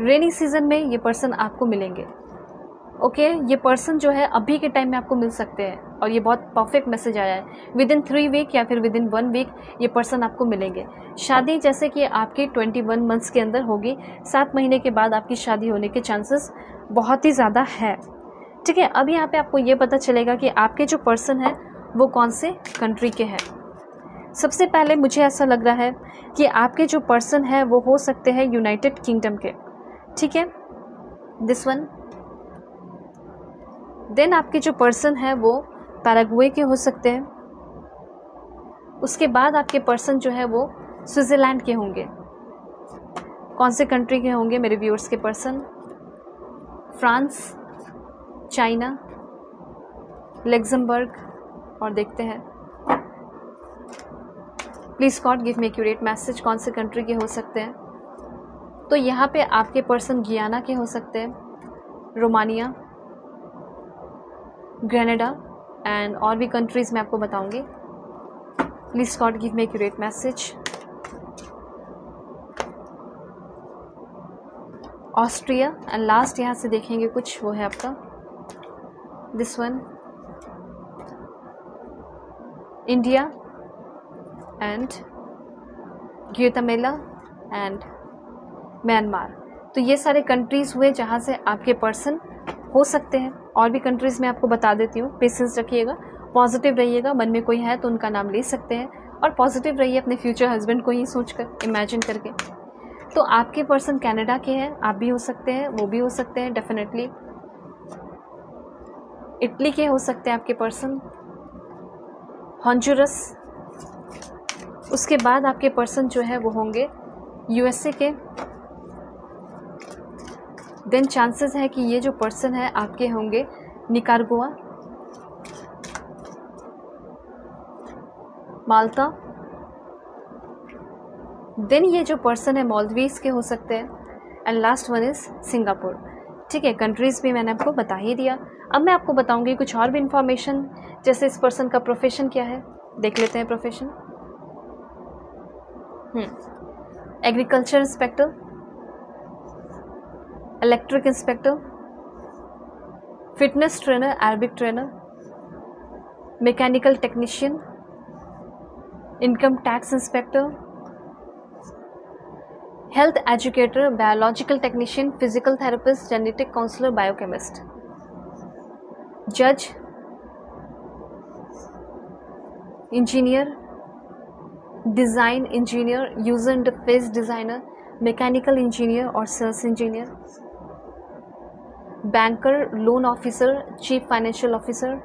रेनी सीजन में ये पर्सन आपको मिलेंगे। ओके, ये पर्सन जो है अभी के टाइम में आपको मिल सकते हैं और ये बहुत परफेक्ट मैसेज आया है। विद इन 3 वीक या फिर विद इन 1 वीक ये पर्सन आपको मिलेंगे। शादी जैसे कि आपकी 21 मंथ्स के अंदर होगी, 7 महीने के बाद आपकी शादी होने के चांसेस बहुत ही ज़्यादा है। ठीक है, अब यहाँ पे आपको ये पता चलेगा कि आपके जो पर्सन है वो कौन से कंट्री के हैं। सबसे पहले मुझे ऐसा लग रहा है कि आपके जो पर्सन है वो हो सकते हैं यूनाइटेड किंगडम के। ठीक है, दिस वन। देन आपके जो पर्सन है वो पैराग्वे के हो सकते हैं। उसके बाद आपके पर्सन जो है वो स्विट्ज़रलैंड के होंगे। कौन से कंट्री के होंगे मेरे व्यूअर्स के पर्सन? फ्रांस, चाइना, लग्जमबर्ग और देखते हैं। Please God give me accurate message, कौन से कंट्री के हो सकते हैं। तो यहाँ पे आपके पर्सन गियाना के हो सकते हैं, रोमानिया, ग्रेनेडा एंड और भी कंट्रीज़ मैं आपको बताऊंगी। Please God give me accurate message. Austria and last यहाँ से देखेंगे कुछ, वो है आपका this one, India and Guatemala and Myanmar. तो ये सारे कंट्रीज़ हुए जहाँ से आपके पर्सन हो सकते हैं। और भी कंट्रीज़ मैं आपको बता देती हूँ। पेशेंस रखिएगा, पॉजिटिव रहिएगा, मन में कोई है तो उनका नाम ले सकते हैं और पॉजिटिव रहिए अपने फ्यूचर हस्बैंड को ही सोचकर, इमेजिन करके। तो आपके पर्सन कनाडा के हैं, आप भी हो सकते हैं, वो भी हो सकते हैं डेफिनेटली। इटली के हो सकते हैं आपके पर्सन, हॉन्जुरस। उसके बाद आपके पर्सन जो है वो होंगे यूएसए के। देन चांसेस है कि ये जो पर्सन है आपके होंगे निकारागुआ, माल्टा। देन ये जो पर्सन है मालदीव्स के हो सकते हैं and last one is Singapore. ठीक है, कंट्रीज़ भी मैंने आपको बता ही दिया। अब मैं आपको बताऊंगी कुछ और भी इंफॉर्मेशन, जैसे इस पर्सन का प्रोफेशन क्या है, देख लेते हैं profession. Agriculture inspector, electric inspector, fitness trainer, Arabic trainer, mechanical technician, income tax inspector, health educator, biological technician, physical therapist, genetic counsellor, biochemist, जज, engineer, design engineer, user interface designer, mechanical engineer और sales engineer, banker, loan officer, chief financial officer,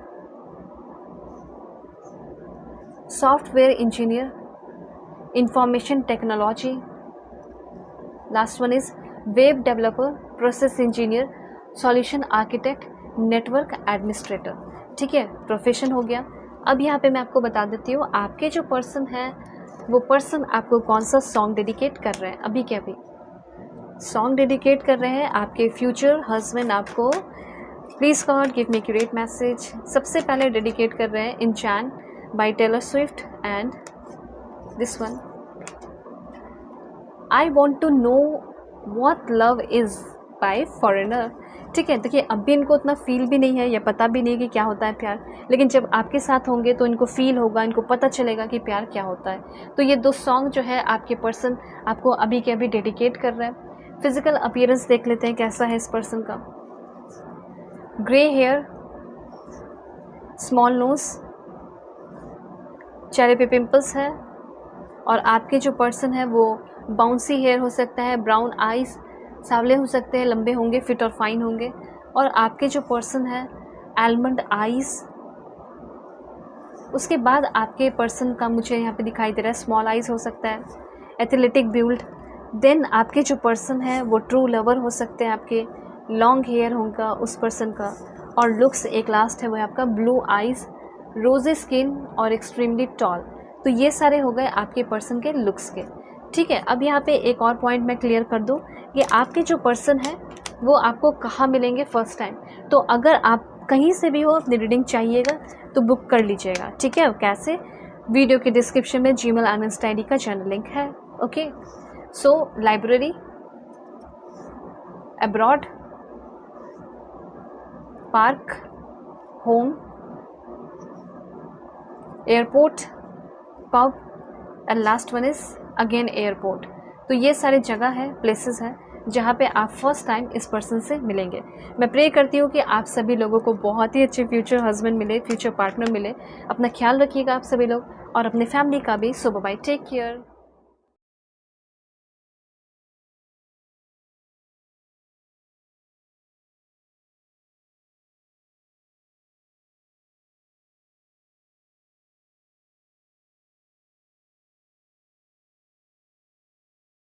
software engineer, information technology, last one is web developer, process engineer, solution architect, network administrator. ठीक है, प्रोफेशन हो गया। अब यहाँ पे मैं आपको बता देती हूँ आपके जो पर्सन है वो पर्सन आपको कौन सा सॉन्ग डेडिकेट कर रहे हैं। अभी के अभी सॉन्ग डेडिकेट कर रहे हैं आपके फ्यूचर हस्बैंड आपको। Please God give me accurate message. सबसे पहले डेडिकेट कर रहे हैं enchanted by Taylor Swift and this one, I want to know what love is by Foreigner. ठीक है, देखिए अब भी इनको उतना फील भी नहीं है या पता भी नहीं कि क्या होता है प्यार, लेकिन जब आपके साथ होंगे तो इनको फील होगा, इनको पता चलेगा कि प्यार क्या होता है। तो ये 2 सॉन्ग जो है आपके पर्सन आपको अभी के अभी डेडिकेट कर रहा है। फिजिकल अपीयरेंस देख लेते हैं कैसा है इस पर्सन का। ग्रे हेयर, स्मॉल नोज, चेहरे पे पिंपल्स है, और आपके जो पर्सन है वो बाउंसी हेयर हो सकता है, ब्राउन आइज, सांवले हो सकते हैं, लंबे होंगे, फिट और फाइन होंगे। और आपके जो पर्सन है आलमंड आइज। उसके बाद आपके पर्सन का मुझे यहाँ पे दिखाई दे रहा है स्मॉल आइज हो सकता है, एथलेटिक बिल्ड। देन आपके जो पर्सन है वो ट्रू लवर हो सकते हैं आपके, लॉन्ग हेयर होगा उस पर्सन का। और लुक्स एक लास्ट है वो है आपका ब्लू आइज, रोजी स्किन और एक्सट्रीमली टॉल। तो ये सारे हो गए आपके पर्सन के लुक्स के। ठीक है, अब यहाँ पे एक और पॉइंट मैं क्लियर कर दूँ कि आपके जो पर्सन है वो आपको कहाँ मिलेंगे फर्स्ट टाइम। तो अगर आप कहीं से भी हो अपनी रीडिंग चाहिएगा तो बुक कर लीजिएगा। ठीक है, कैसे? वीडियो के डिस्क्रिप्शन में जीमेल और इंस्टा आईडी का चैनल लिंक है। Okay, so library, abroad, park, home, airport, pub, and last one is again airport. तो ये सारे जगह है, प्लेसेस है जहाँ पे आप फर्स्ट टाइम इस पर्सन से मिलेंगे। मैं प्रे करती हूँ कि आप सभी लोगों को बहुत ही अच्छे फ्यूचर हस्बैंड मिले, फ्यूचर पार्टनर मिले। अपना ख्याल रखिएगा आप सभी लोग और अपने फैमिली का भी। सो बाय, टेक केयर।